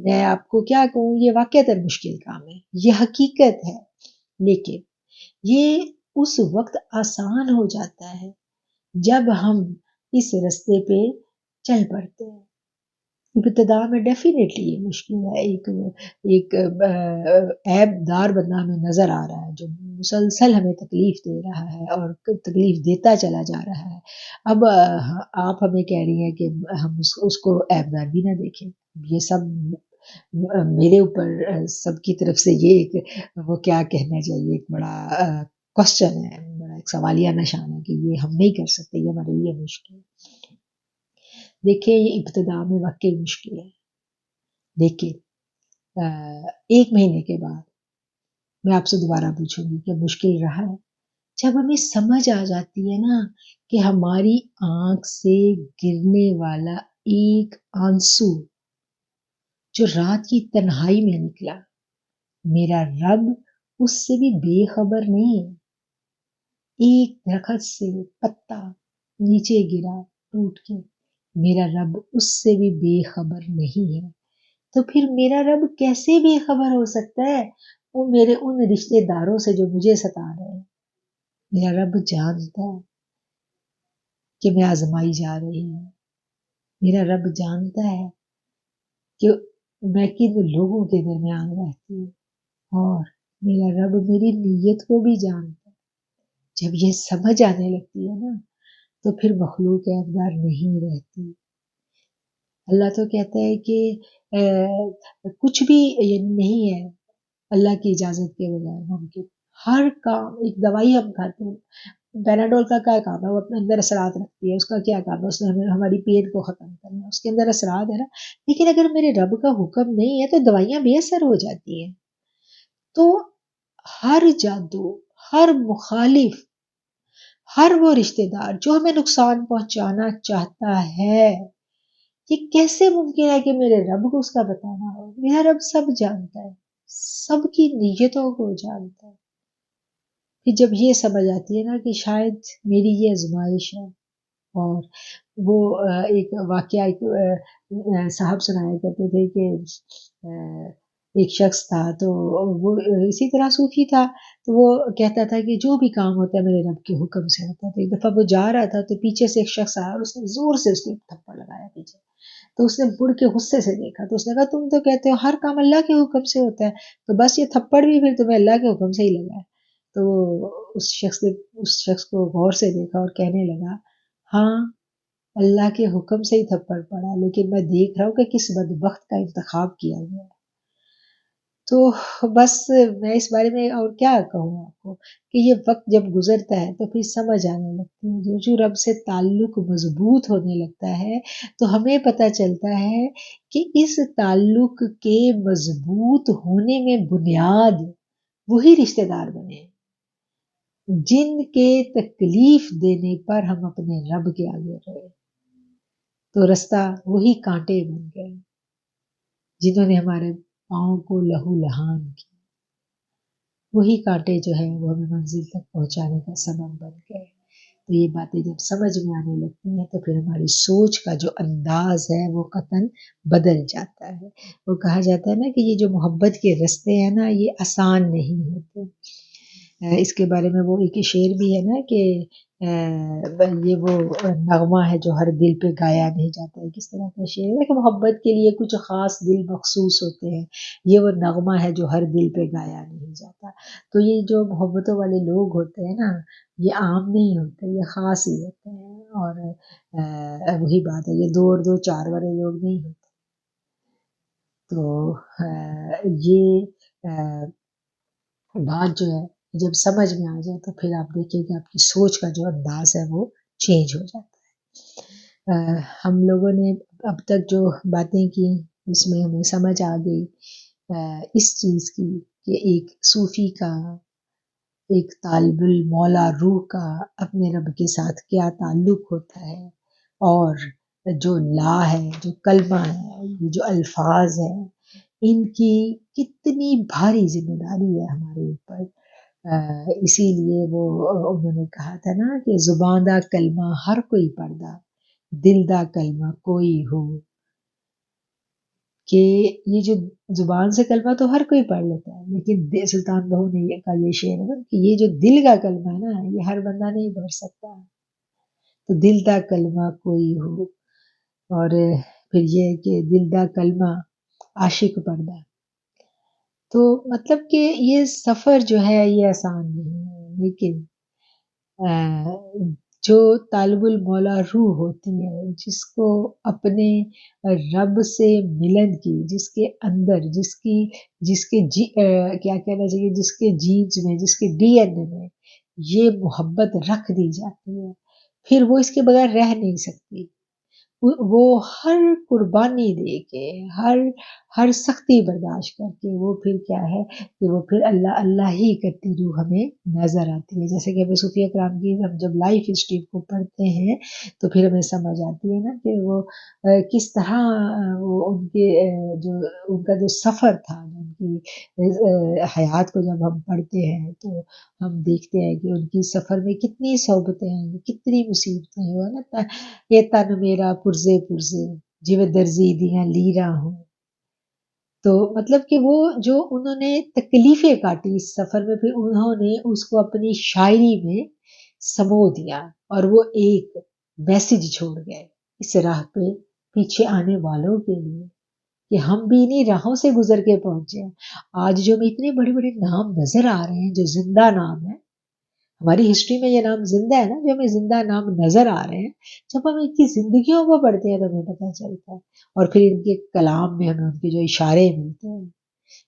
میں آپ کو کیا کہوں، یہ واقعتاً مشکل کام ہے، یہ حقیقت ہے، لیکن یہ اس وقت آسان ہو جاتا ہے جب ہم اس رستے پہ چل پڑتے ہیں۔ ابتدا میں ڈیفینیٹلی یہ مشکل ہے، ایک عیب دار بندہ ہمیں نظر آ رہا ہے جو مسلسل ہمیں تکلیف دے رہا ہے اور تکلیف دیتا چلا جا رہا ہے۔ اب آپ ہمیں کہہ رہی ہیں کہ ہم اس کو عیب دار بھی نہ دیکھیں، یہ سب میرے اوپر سب کی طرف سے یہ ایک وہ کیا کہنا چاہیے، ایک بڑا کوسچن ہے، بڑا ایک سوالیہ نشان ہے کہ یہ ہم نہیں کر سکتے، یہ ہمارے لیے مشکل ہے۔ دیکھیں یہ ابتدا میں واقعی مشکل ہے، لیکن ایک مہینے کے بعد میں آپ سے دوبارہ پوچھوں گی کہ مشکل رہا ہے؟ جب ہمیں سمجھ آ جاتی ہے نا کہ ہماری آنکھ سے گرنے والا ایک آنسو جو رات کی تنہائی میں نکلا، میرا رب اس سے بھی بے خبر نہیں ہے۔ ایک درخت سے پتا نیچے گرا ٹوٹ کے، میرا رب اس سے بھی بے خبر نہیں ہے، تو پھر میرا رب کیسے بے خبر ہو سکتا ہے وہ میرے ان رشتے داروں سے جو مجھے ستا رہے ہیں؟ میرا رب جانتا ہے کہ میں آزمائی جا رہی ہوں، میرا رب جانتا ہے کہ میں کن لوگوں کے درمیان رہتی ہوں، اور میرا رب میری نیت کو بھی جانتا ہے۔ جب یہ سمجھ آنے لگتی ہے نا تو پھر مخلوق عیبدار نہیں رہتی۔ اللہ تو کہتا ہے کہ کچھ بھی یعنی نہیں ہے اللہ کی اجازت کے بغیر ممکن۔ ہر کام، ایک دوائی ہم کھاتے ہیں، پیناڈول کا کیا کام ہے، وہ اپنے اندر اثرات رکھتی ہے، اس کا کیا کام ہے، اس نے ہمیں ہماری پین کو ختم کرنا ہے، اس کے اندر اثرات ہے نا، لیکن اگر میرے رب کا حکم نہیں ہے تو دوائیاں بے اثر ہو جاتی ہیں۔ تو ہر جادو، ہر مخالف، ہر وہ رشتہ دار جو ہمیں نقصان پہنچانا چاہتا ہے، یہ کیسے ممکن ہے کہ میرے رب کو اس کا بتانا ہو؟ میرا رب سب جانتا ہے، سب کی نیتوں کو جانتا ہے۔ کہ جب یہ سمجھ آتی ہے نا کہ شاید میری یہ آزمائش ہے، اور وہ ایک واقعہ ایک صاحب سنایا کرتے تھے کہ ایک شخص تھا تو وہ اسی طرح صوفی تھا، تو وہ کہتا تھا کہ جو بھی کام ہوتا ہے میرے رب کے حکم سے ہوتا ہے۔ تو ایک دفعہ وہ جا رہا تھا تو پیچھے سے ایک شخص آیا اور اس نے زور سے اس کو تھپڑ لگایا پیچھے، تو اس نے مڑ کے غصے سے دیکھا تو اس نے کہا تم تو کہتے ہو ہر کام اللہ کے حکم سے ہوتا ہے، تو بس یہ تھپڑ بھی پھر تمہیں اللہ کے حکم سے ہی لگا ہے۔ تو اس شخص کو غور سے دیکھا اور کہنے لگا ہاں اللہ کے حکم سے ہی تھپڑ پڑا، لیکن میں دیکھ رہا ہوں کہ کس بدبخت کا انتخاب کیا گیا ہے۔ تو بس میں اس بارے میں اور کیا کہوں آپ کو کہ یہ وقت جب گزرتا ہے تو پھر سمجھ آنے لگتی ہے، جو رب سے تعلق مضبوط ہونے لگتا ہے تو ہمیں پتہ چلتا ہے کہ اس تعلق کے مضبوط ہونے میں بنیاد وہی رشتہ دار بنے جن کے تکلیف دینے پر ہم اپنے رب کے آگے رہے، تو رستہ وہی کانٹے بن گئے جنہوں نے ہمارے پاؤں کو لہو لہان کیا، وہی کانٹے جو ہے وہ ہمیں منزل تک پہنچانے کا سبب بن گئے۔ تو یہ باتیں جب سمجھ میں آنے لگتی ہیں تو پھر ہماری سوچ کا جو انداز ہے وہ قطعاً بدل جاتا ہے. وہ کہا جاتا ہے نا کہ یہ جو محبت کے رستے ہیں نا یہ آسان نہیں ہوتے. اس کے بارے میں وہ ایک شعر بھی ہے نا کہ یہ وہ نغمہ ہے جو ہر دل پہ گایا نہیں جاتا ہے. کس طرح کا شعر ہے کہ محبت کے لیے کچھ خاص دل مخصوص ہوتے ہیں، یہ وہ نغمہ ہے جو ہر دل پہ گایا نہیں جاتا. تو یہ جو محبتوں والے لوگ ہوتے ہیں نا یہ عام نہیں ہوتے، یہ خاص ہی ہوتے ہیں. اور وہی بات ہے، یہ دو اور دو چار والے لوگ نہیں ہوتے. تو یہ بات جو ہے جب سمجھ میں آ جائے تو پھر آپ دیکھیں کہ آپ کی سوچ کا جو انداز ہے وہ چینج ہو جاتا ہے. ہم لوگوں نے اب تک جو باتیں کی اس میں ہمیں سمجھ آ گئی اس چیز کی کہ ایک صوفی کا، ایک طالب المولا روح کا اپنے رب کے ساتھ کیا تعلق ہوتا ہے، اور جو لا ہے، جو کلمہ ہے، یہ جو الفاظ ہیں، ان کی کتنی بھاری ذمہ داری ہے ہمارے اوپر. اسی لیے وہ انہوں نے کہا تھا نا کہ زبان دا کلمہ ہر کوئی پڑھدا، دل دا کلمہ کوئی ہو. کہ یہ جو زبان سے کلمہ تو ہر کوئی پڑھ لیتا ہے، لیکن سلطان بہو نے کا یہ شعر ہے کہ یہ جو دل کا کلمہ ہے نا یہ ہر بندہ نہیں پڑھ سکتا. تو دل دا کلمہ کوئی ہو، اور پھر یہ کہ دل دا کلمہ عاشق پڑھدا. تو مطلب کہ یہ سفر جو ہے یہ آسان نہیں ہے، لیکن جو طالب المولا روح ہوتی ہے، جس کو اپنے رب سے ملن کی، جس کے اندر جس کے کیا کہنا چاہیے، جس کے جینز میں، جس کے ڈی این اے میں یہ محبت رکھ دی جاتی ہے، پھر وہ اس کے بغیر رہ نہیں سکتی. وہ ہر قربانی دے کے، ہر سختی برداشت کر کے وہ پھر کیا ہے کہ وہ پھر اللہ اللہ ہی کرتی روح ہمیں نظر آتی ہے. جیسے کہ ہمیں صوفیہ کرام کی ہم جب لائف ہسٹری کو پڑھتے ہیں تو پھر ہمیں سمجھ آتی ہے نا کہ وہ کس طرح وہ ان کا جو سفر تھا، ان کی حیات کو جب ہم پڑھتے ہیں تو ہم دیکھتے ہیں کہ ان کی سفر میں کتنی صحبتیں ہیں، کتنی مصیبتیں ہیں نا. یہ تن میرا پرزے پرزے جویں درزی دیاں لیراں ہوں. تو مطلب کہ وہ جو انہوں نے تکلیفیں کاٹی اس سفر میں، پھر انہوں نے اس کو اپنی شاعری میں سمو دیا، اور وہ ایک میسج چھوڑ گئے اس راہ پہ پیچھے آنے والوں کے لیے کہ ہم بھی انہیں راہوں سے گزر کے پہنچے ہیں. آج جو ہمیں اتنے بڑے بڑے نام نظر آ رہے ہیں جو زندہ نام ہے، ہماری ہسٹری میں یہ نام زندہ ہے نا، جو ہمیں زندہ نام نظر آ رہے ہیں، جب ہم ان کی زندگیوں کو پڑھتے ہیں تو ہمیں پتہ چلتا ہے. اور پھر ان کے کلام میں ہمیں ان کے جو اشارے ملتے ہیں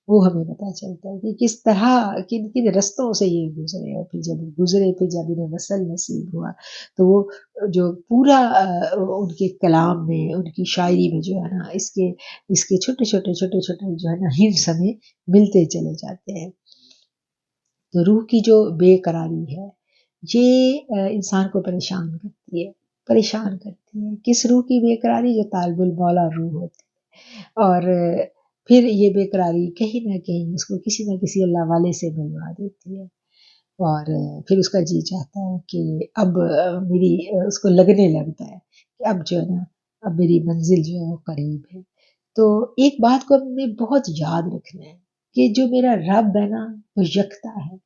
وہ ہمیں پتہ چلتا ہے کہ کس طرح کن کن رستوں سے یہ گزرے، اور پھر جب گزرے، پھر جب انہیں وصل نصیب ہوا تو وہ جو پورا ان کے کلام میں، ان کی شاعری میں جو ہے نا اس کے چھوٹے چھوٹے جو ہے نا ہنٹس ہمیں ملتے چلے جاتے ہیں. تو روح کی جو بے قراری ہے یہ انسان کو پریشان کرتی ہے. کس روح کی بے قراری؟ جو طالب المولا روح ہوتی ہے. اور پھر یہ بے قراری کہیں نہ کہیں اس کو کسی نہ کسی اللہ والے سے ملوا دیتی ہے، اور پھر اس کا جی چاہتا ہے کہ اب میری اس کو لگنے لگتا ہے کہ اب جو ہے نا اب میری منزل جو ہے وہ قریب ہے. تو ایک بات کو ہم نے بہت یاد رکھنا ہے کہ جو میرا رب ہے نا وہ یکتا ہے،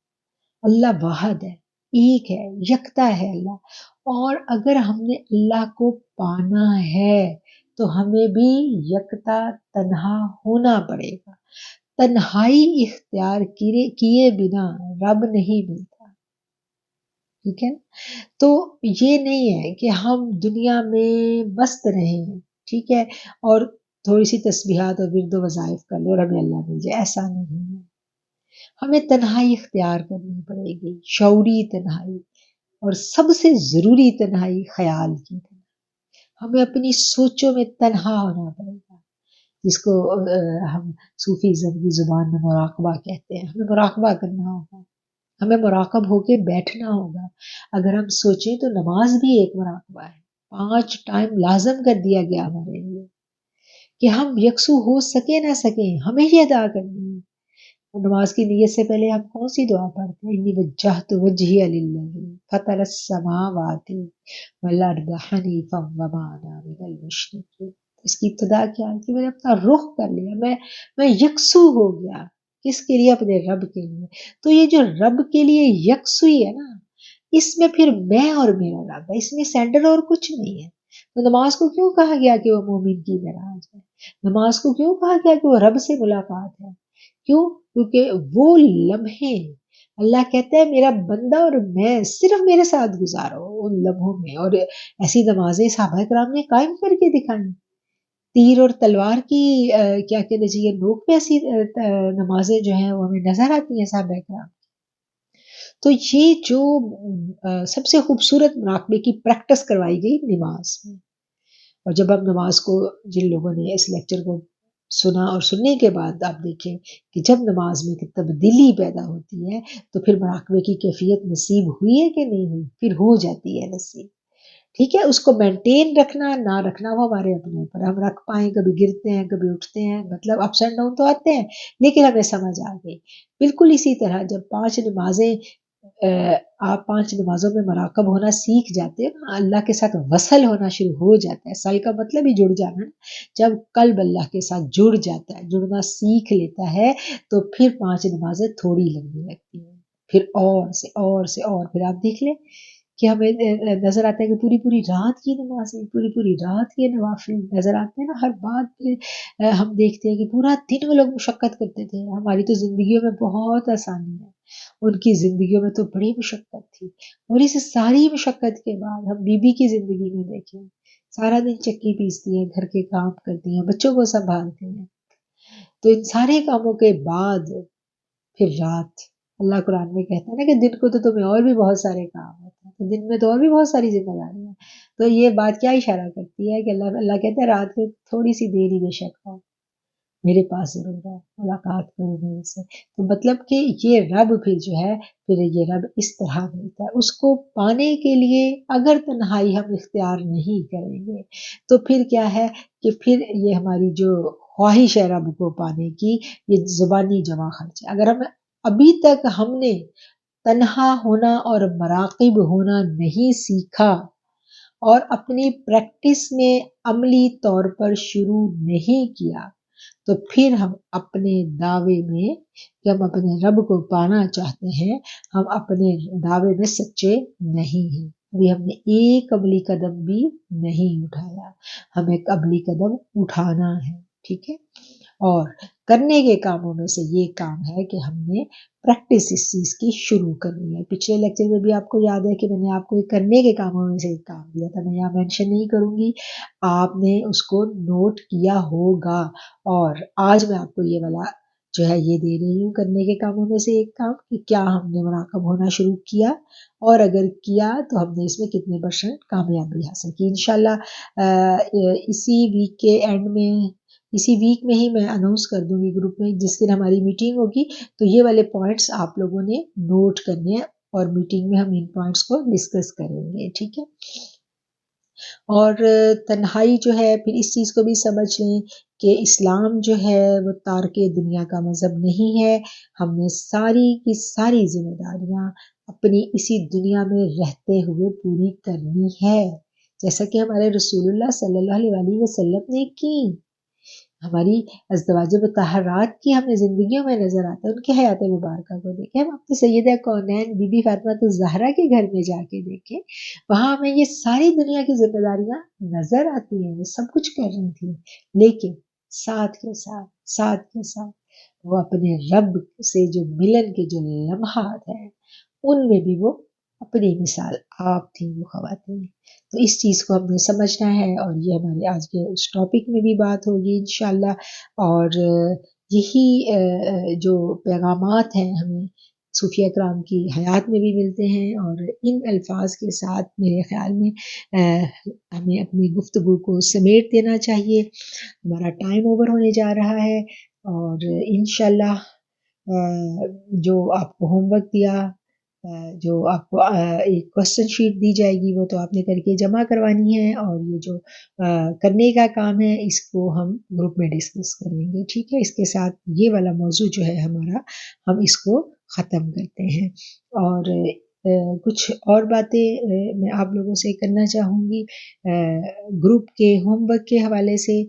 اللہ واحد ہے، ایک ہے، یکتا ہے اللہ. اور اگر ہم نے اللہ کو پانا ہے تو ہمیں بھی یکتا تنہا ہونا پڑے گا. تنہائی اختیار کیے بنا رب نہیں ملتا. ٹھیک ہے، تو یہ نہیں ہے کہ ہم دنیا میں مست رہیں، ٹھیک ہے، اور تھوڑی سی تسبیحات اور ورد و وظائف کر لیں اور ہمیں اللہ مل جائے، ایسا نہیں ہے. ہمیں تنہائی اختیار کرنی پڑے گی، شعوری تنہائی، اور سب سے ضروری تنہائی خیال کی تنہائی. ہمیں اپنی سوچوں میں تنہا ہونا پڑے گا، جس کو ہم صوفیزم کی زبان میں مراقبہ کہتے ہیں. ہمیں مراقبہ کرنا ہوگا، ہمیں مراقب ہو کے بیٹھنا ہوگا. اگر ہم سوچیں تو نماز بھی ایک مراقبہ ہے. 5 ٹائم لازم کر دیا گیا ہمارے لیے کہ ہم یکسو ہو سکے نہ سکیں ہمیں ہی ادا کرنی ہے. نماز کی نیت سے پہلے ہم کون سی دعا پڑھتے ہیں؟ انی وجہت وجہی للذی فطر السماوات والارض حنیفا وما انا من المشرکین. اس کی ابتدا کیا ہے کہ میں نے اپنا رخ کر لیا، میں یکسو ہو گیا. کس کے لیے؟ اپنے رب کے لیے. تو یہ جو رب کے لیے یکسوئی ہے نا، اس میں پھر میں اور میرا رب ہے، اس میں سینٹر اور کچھ نہیں ہے. تو نماز کو کیوں کہا گیا کہ وہ مومن کی معراج ہے؟ نماز کو کیوں کہا گیا کہ وہ رب سے ملاقات ہے؟ کیوں؟ کیونکہ وہ لمحے اللہ کہتا ہے میرا بندہ اور میں صرف میرے ساتھ گزارو ان لمحوں میں. اور ایسی نمازیں صحابہ کرام نے قائم کر کے دکھائیں. تیر اور تلوار کی کیا کہنا چاہیے نوک پہ ایسی نمازیں جو ہیں وہ ہمیں نظر آتی ہیں صحابہ کرام. تو یہ جو سب سے خوبصورت مراقبے کی پریکٹس کروائی گئی نماز میں. اور جب ہم نماز کو، جن لوگوں نے اس لیکچر کو سنا اور سننے کے بعد آپ دیکھیں کہ جب نماز میں تبدیلی پیدا ہوتی ہے تو پھر مراقبے کی کیفیت نصیب ہوئی ہے کہ نہیں ہوئی؟ پھر ہو جاتی ہے نصیب. ٹھیک ہے، اس کو مینٹین رکھنا نہ رکھنا وہ ہمارے اپنے اوپر. ہم رکھ پائیں، کبھی گرتے ہیں کبھی اٹھتے ہیں، مطلب اپس اینڈ ڈاؤن تو آتے ہیں، لیکن ہمیں سمجھ آ گئی. بالکل اسی طرح جب 5 نمازیں آپ 5 نمازوں میں مراقب ہونا سیکھ جاتے ہیں نا، اللہ کے ساتھ وصل ہونا شروع ہو جاتا ہے. سل کا مطلب ہی جڑ جانا. جب قلب اللہ کے ساتھ جڑ جاتا ہے، جڑنا سیکھ لیتا ہے، تو پھر 5 نمازیں تھوڑی لگنے لگتی ہیں. پھر اور پھر آپ دیکھ لیں کہ ہمیں نظر آتا ہے کہ پوری پوری رات کی نمازیں، پوری پوری رات کے نوافل نظر آتے ہیں نا. ہر بات پہ ہم دیکھتے ہیں کہ پورا دن وہ لوگ مشقت کرتے تھے. ہماری تو زندگیوں میں بہت آسانی ہے، ان کی زندگیوں میں تو بڑی مشقت تھی. اور اس ساری مشقت کے بعد ہم بی کی زندگی میں دیکھیں، سارا دن چکی پیستی ہیں، گھر کے کام کرتی ہیں، بچوں کو سنبھالتی ہیں. تو ان سارے کاموں کے بعد پھر رات، اللہ قرآن میں کہتا ہے نا کہ دن کو تو تمہیں اور بھی بہت سارے کام ہوتے ہیں، تو دن میں تو اور بھی بہت ساری ذمہ داریاں ہیں. تو یہ بات کیا اشارہ کرتی ہے کہ اللہ کہتا ہے رات میں تھوڑی سی دیر ہی بے شک ہو، میرے پاس ضرور ہے، ملاقات کرو میرے سے. تو مطلب کہ یہ رب پھر جو ہے، پھر یہ رب اس طرح ملتا ہے. اس کو پانے کے لیے اگر تنہائی ہم اختیار نہیں کریں گے تو پھر کیا ہے کہ پھر یہ ہماری جو خواہش ہے رب کو پانے کی، یہ زبانی جمع خرچ ہے. اگر ابھی تک ہم نے تنہا ہونا اور مراقب ہونا نہیں سیکھا اور اپنی پریکٹس میں عملی طور پر شروع نہیں کیا، تو پھر ہم اپنے دعوے میں کہ ہم اپنے رب کو پانا چاہتے ہیں، ہم اپنے دعوے میں سچے نہیں ہیں. ابھی ہم نے ایک عملی قدم بھی نہیں اٹھایا. ہمیں عملی قدم اٹھانا ہے. ٹھیک ہے، اور کرنے کے کاموں میں سے یہ کام ہے کہ ہم نے پریکٹس اس چیز کی شروع کرنی ہے. پچھلے لیکچر میں بھی آپ کو یاد ہے کہ میں نے آپ کو کرنے کے کاموں میں سے ایک کام دیا تھا، میں یہاں مینشن نہیں کروں گی، آپ نے اس کو نوٹ کیا ہوگا. اور آج میں آپ کو یہ والا جو ہے یہ دے رہی ہوں کرنے کے کاموں میں سے ایک کام، کہ کیا ہم نے مراقب ہونا شروع کیا، اور اگر کیا تو ہم نے اس میں کتنے % کامیابی حاصل کی. انشاءاللہ اسی ویک کے اینڈ میں، اسی ویک میں ہی میں اناؤنس کر دوں گی گروپ میں جس دن ہماری میٹنگ ہوگی. تو یہ والے پوائنٹس آپ لوگوں نے نوٹ کرنے ہیں اور میٹنگ میں ہم ان پوائنٹس کو ڈسکس کریں گے. ٹھیک ہے، اور تنہائی جو ہے پھر اس چیز کو بھی سمجھ لیں کہ اسلام جو ہے وہ تارک دنیا کا مذہب نہیں ہے. ہم نے ساری کی ساری ذمہ داریاں اپنی اسی دنیا میں رہتے ہوئے پوری کرنی ہے، جیسا کہ ہمارے رسول اللہ صلی اللہ علیہ وسلم نے کی. ہماری ازدواج مطہرات کی ہمیں زندگیوں میں نظر آتا ہے. ان کی حیات مبارکہ کو دیکھیں، ہم اپنی سیدہ کونین بی بی فاطمہ الزہرا کے گھر میں جا کے دیکھیں، وہاں ہمیں یہ ساری دنیا کی ذمہ داریاں نظر آتی ہیں. وہ سب کچھ کر رہی تھی، لیکن ساتھ کے ساتھ وہ اپنے رب سے جو ملن کے جو لمحات ہیں ان میں بھی وہ اپنی مثال آپ تھی، وہ خواتین. تو اس چیز کو ہم نے سمجھنا ہے، اور یہ ہمارے آج کے اس ٹاپک میں بھی بات ہوگی انشاءاللہ. اور یہی جو پیغامات ہیں ہمیں صوفیہ کرام کی حیات میں بھی ملتے ہیں، اور ان الفاظ کے ساتھ میرے خیال میں ہمیں اپنی گفتگو کو سمیٹ دینا چاہیے. ہمارا ٹائم اوور ہونے جا رہا ہے، اور انشاءاللہ جو آپ کو ہوم ورک دیا جو آپ کو ایک کوشچن شیٹ دی جائے گی وہ تو آپ نے کر کے جمع کروانی ہے، اور یہ جو کرنے کا کام ہے اس کو ہم گروپ میں ڈسکس کریں گے. ٹھیک ہے، اس کے ساتھ یہ والا موضوع جو ہے ہمارا، ہم اس کو ختم کرتے ہیں. اور کچھ اور باتیں میں آپ لوگوں سے کرنا چاہوں گی گروپ کے ہوم ورک کے حوالے سے.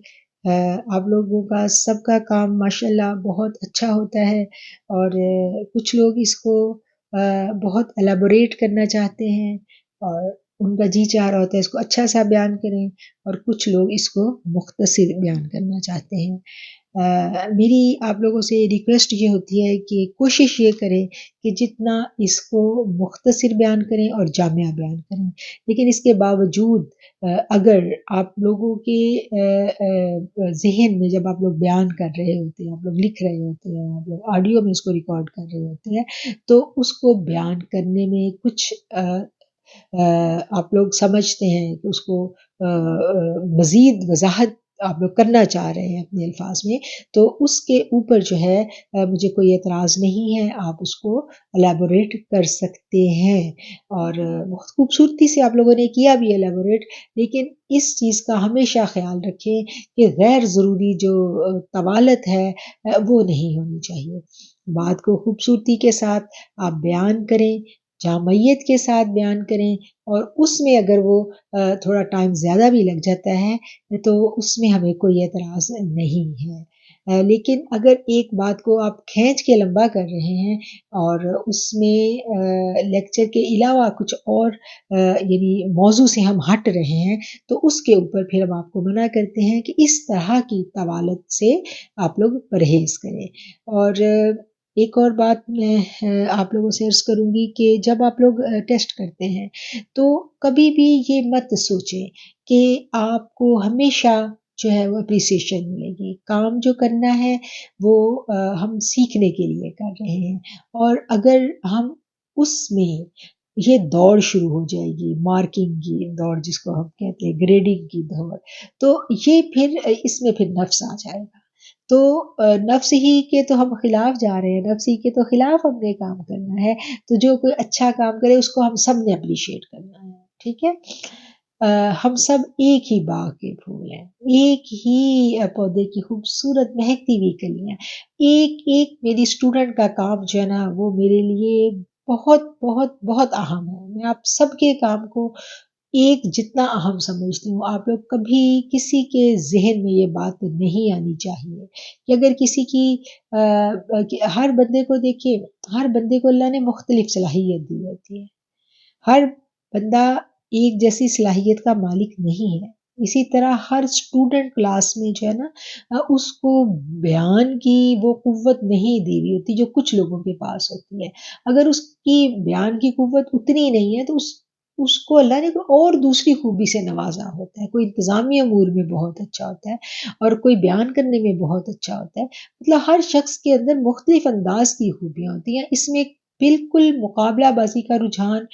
آپ لوگوں کا سب کا کام ماشاءاللہ بہت اچھا ہوتا ہے، اور کچھ لوگ اس کو بہت الیبوریٹ کرنا چاہتے ہیں، اور ان کا جی چاہ رہا ہوتا ہے اس کو اچھا سا بیان کریں، اور کچھ لوگ اس کو مختصر بیان کرنا چاہتے ہیں. میری آپ لوگوں سے ریکویسٹ یہ ہوتی ہے کہ کوشش یہ کریں کہ جتنا اس کو مختصر بیان کریں اور جامع بیان کریں. لیکن اس کے باوجود اگر آپ لوگوں کے ذہن میں جب آپ لوگ بیان کر رہے ہوتے ہیں، آپ لوگ لکھ رہے ہوتے ہیں، آپ لوگ آڈیو میں اس کو ریکارڈ کر رہے ہوتے ہیں، تو اس کو بیان کرنے میں کچھ آپ لوگ سمجھتے ہیں کہ اس کو مزید وضاحت آپ لوگ کرنا چاہ رہے ہیں اپنے الفاظ میں، تو اس کے اوپر جو ہے مجھے کوئی اعتراض نہیں ہے، آپ اس کو الیبوریٹ کر سکتے ہیں. اور بہت خوبصورتی سے آپ لوگوں نے کیا بھی الیبوریٹ، لیکن اس چیز کا ہمیشہ خیال رکھیں کہ غیر ضروری جو طوالت ہے وہ نہیں ہونی چاہیے. بات کو خوبصورتی کے ساتھ آپ بیان کریں، جامعیت کے ساتھ بیان کریں، اور اس میں اگر وہ تھوڑا ٹائم زیادہ بھی لگ جاتا ہے تو اس میں ہمیں کوئی اعتراض نہیں ہے. لیکن اگر ایک بات کو آپ کھینچ کے لمبا کر رہے ہیں اور اس میں لیکچر کے علاوہ کچھ اور یعنی موضوع سے ہم ہٹ رہے ہیں، تو اس کے اوپر پھر ہم آپ کو منع کرتے ہیں کہ اس طرح کی طوالت سے آپ لوگ پرہیز کریں. اور ایک اور بات میں آپ لوگوں سے عرض کروں گی کہ جب آپ لوگ ٹیسٹ کرتے ہیں تو کبھی بھی یہ مت سوچیں کہ آپ کو ہمیشہ جو ہے وہ اپریسیشن ملے گی. کام جو کرنا ہے وہ ہم سیکھنے کے لیے کر رہے ہیں، اور اگر ہم اس میں یہ دوڑ شروع ہو جائے گی، مارکنگ کی دوڑ جس کو ہم کہتے ہیں، گریڈنگ کی دوڑ، تو یہ پھر اس میں پھر نفس آ جائے گا. تو نفس ہی کے تو ہم خلاف جا رہے ہیں، نفس ہی کے تو خلاف ہم نے کام کرنا ہے. تو جو کوئی اچھا کام کرے اس کو ہم سب نے اپریشیٹ کرنا ہے. ٹھیک ہے، ہم سب ایک ہی باغ کے پھول ہیں، ایک ہی پودے کی خوبصورت مہکتی ہوئی کلیاں. ایک ایک میری اسٹوڈنٹ کا کام جو ہے نا وہ میرے لیے بہت بہت بہت اہم ہے. میں آپ سب کے کام کو ایک جتنا اہم سمجھتی ہوں. آپ لوگ کبھی کسی کے ذہن میں یہ بات نہیں آنی چاہیے کہ اگر کسی کی ہر بندے کو دیکھیے، ہر بندے کو اللہ نے مختلف صلاحیت دی ہوتی ہے. ہر بندہ ایک جیسی صلاحیت کا مالک نہیں ہے. اسی طرح ہر اسٹوڈنٹ کلاس میں جو ہے نا اس کو بیان کی وہ قوت نہیں دی ہوئی ہوتی جو کچھ لوگوں کے پاس ہوتی ہے. اگر اس کی بیان کی قوت اتنی نہیں ہے تو اس کو اللہ نے کوئی اور دوسری خوبی سے نوازا ہوتا ہے. کوئی انتظامی امور میں بہت اچھا ہوتا ہے اور کوئی بیان کرنے میں بہت اچھا ہوتا ہے. مطلب ہر شخص کے اندر مختلف انداز کی خوبیاں ہوتی ہیں. اس میں بالکل مقابلہ بازی کا رجحان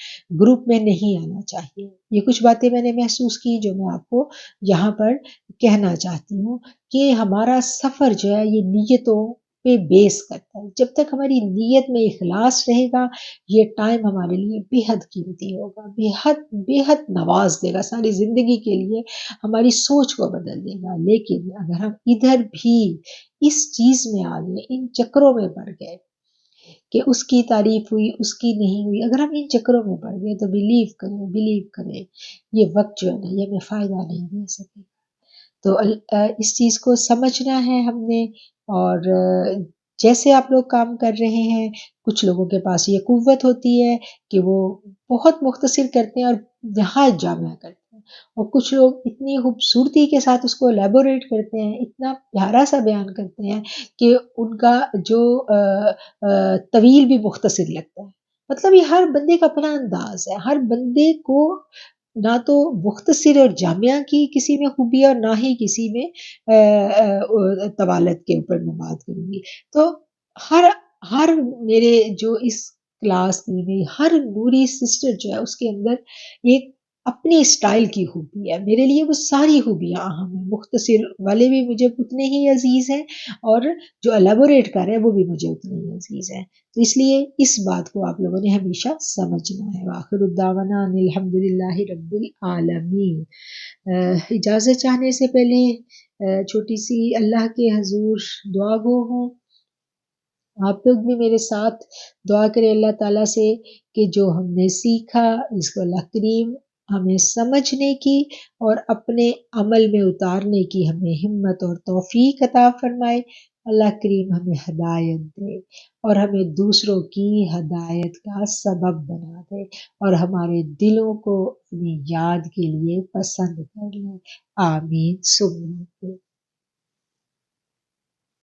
گروپ میں نہیں آنا چاہیے. یہ کچھ باتیں میں نے محسوس کی جو میں آپ کو یہاں پر کہنا چاہتی ہوں کہ ہمارا سفر جو ہے یہ نیتوں پہ بیس کرتا ہے. جب تک ہماری نیت میں اخلاص رہے گا یہ ٹائم ہمارے لیے بے حد قیمتی ہوگا، بے حد نواز دے گا، ساری زندگی کے لیے ہماری سوچ کو بدل دے گا. لیکن اگر ہم ادھر بھی اس چیز میں آ گئے، ان چکروں میں پڑ گئے کہ اس کی تعریف ہوئی اس کی نہیں ہوئی، اگر ہم ان چکروں میں پڑ گئے تو بلیو کریں یہ وقت جو ہے نا یہ ہمیں فائدہ نہیں دے سکے. تو اس چیز کو سمجھنا ہے ہم نے. اور جیسے آپ لوگ کام کر رہے ہیں کچھ لوگوں کے پاس یہ قوت ہوتی ہے کہ وہ بہت مختصر کرتے ہیں اور نہایت جامع کرتے ہیں، اور کچھ لوگ اتنی خوبصورتی کے ساتھ اس کو الیبوریٹ کرتے ہیں، اتنا پیارا سا بیان کرتے ہیں کہ ان کا جو طویل بھی مختصر لگتا ہے. مطلب یہ ہر بندے کا اپنا انداز ہے. ہر بندے کو نہ تو مختصر اور جامعہ کی کسی میں خوبی اور نہ ہی کسی میں طوالت کے اوپر میں بات کروں گی. تو ہر ہر میرے جو اس کلاس کی میری ہر نوری سسٹر جو ہے اس کے اندر ایک اپنی اسٹائل کی خوبی ہے، میرے لیے وہ ساری خوبیاں اہم ہیں، مختصر والے بھی مجھے اتنے ہی عزیز ہیں اور جو الیبوریٹ کر رہے ہیں وہ بھی مجھے اتنے ہی عزیز ہیں، تو اس لیے اس بات کو آپ لوگوں نے ہمیشہ سمجھنا ہے۔ وآخر الدعوانا ان الحمد للہ رب العالمین۔ اجازت چاہنے سے پہلے چھوٹی سی اللہ کے حضور دعا گو ہوں، آپ لوگ بھی میرے ساتھ دعا کریں اللہ تعالیٰ سے کہ جو ہم نے سیکھا اس کو اللہ کریم ہمیں سمجھنے کی اور اپنے عمل میں اتارنے کی ہمیں ہمت اور توفیق عطا فرمائے، اللہ کریم ہمیں ہدایت دے اور ہمیں دوسروں کی ہدایت کا سبب بنا دے اور ہمارے دلوں کو اپنی یاد کے لیے پسند کر لے، آمین ثم آمین۔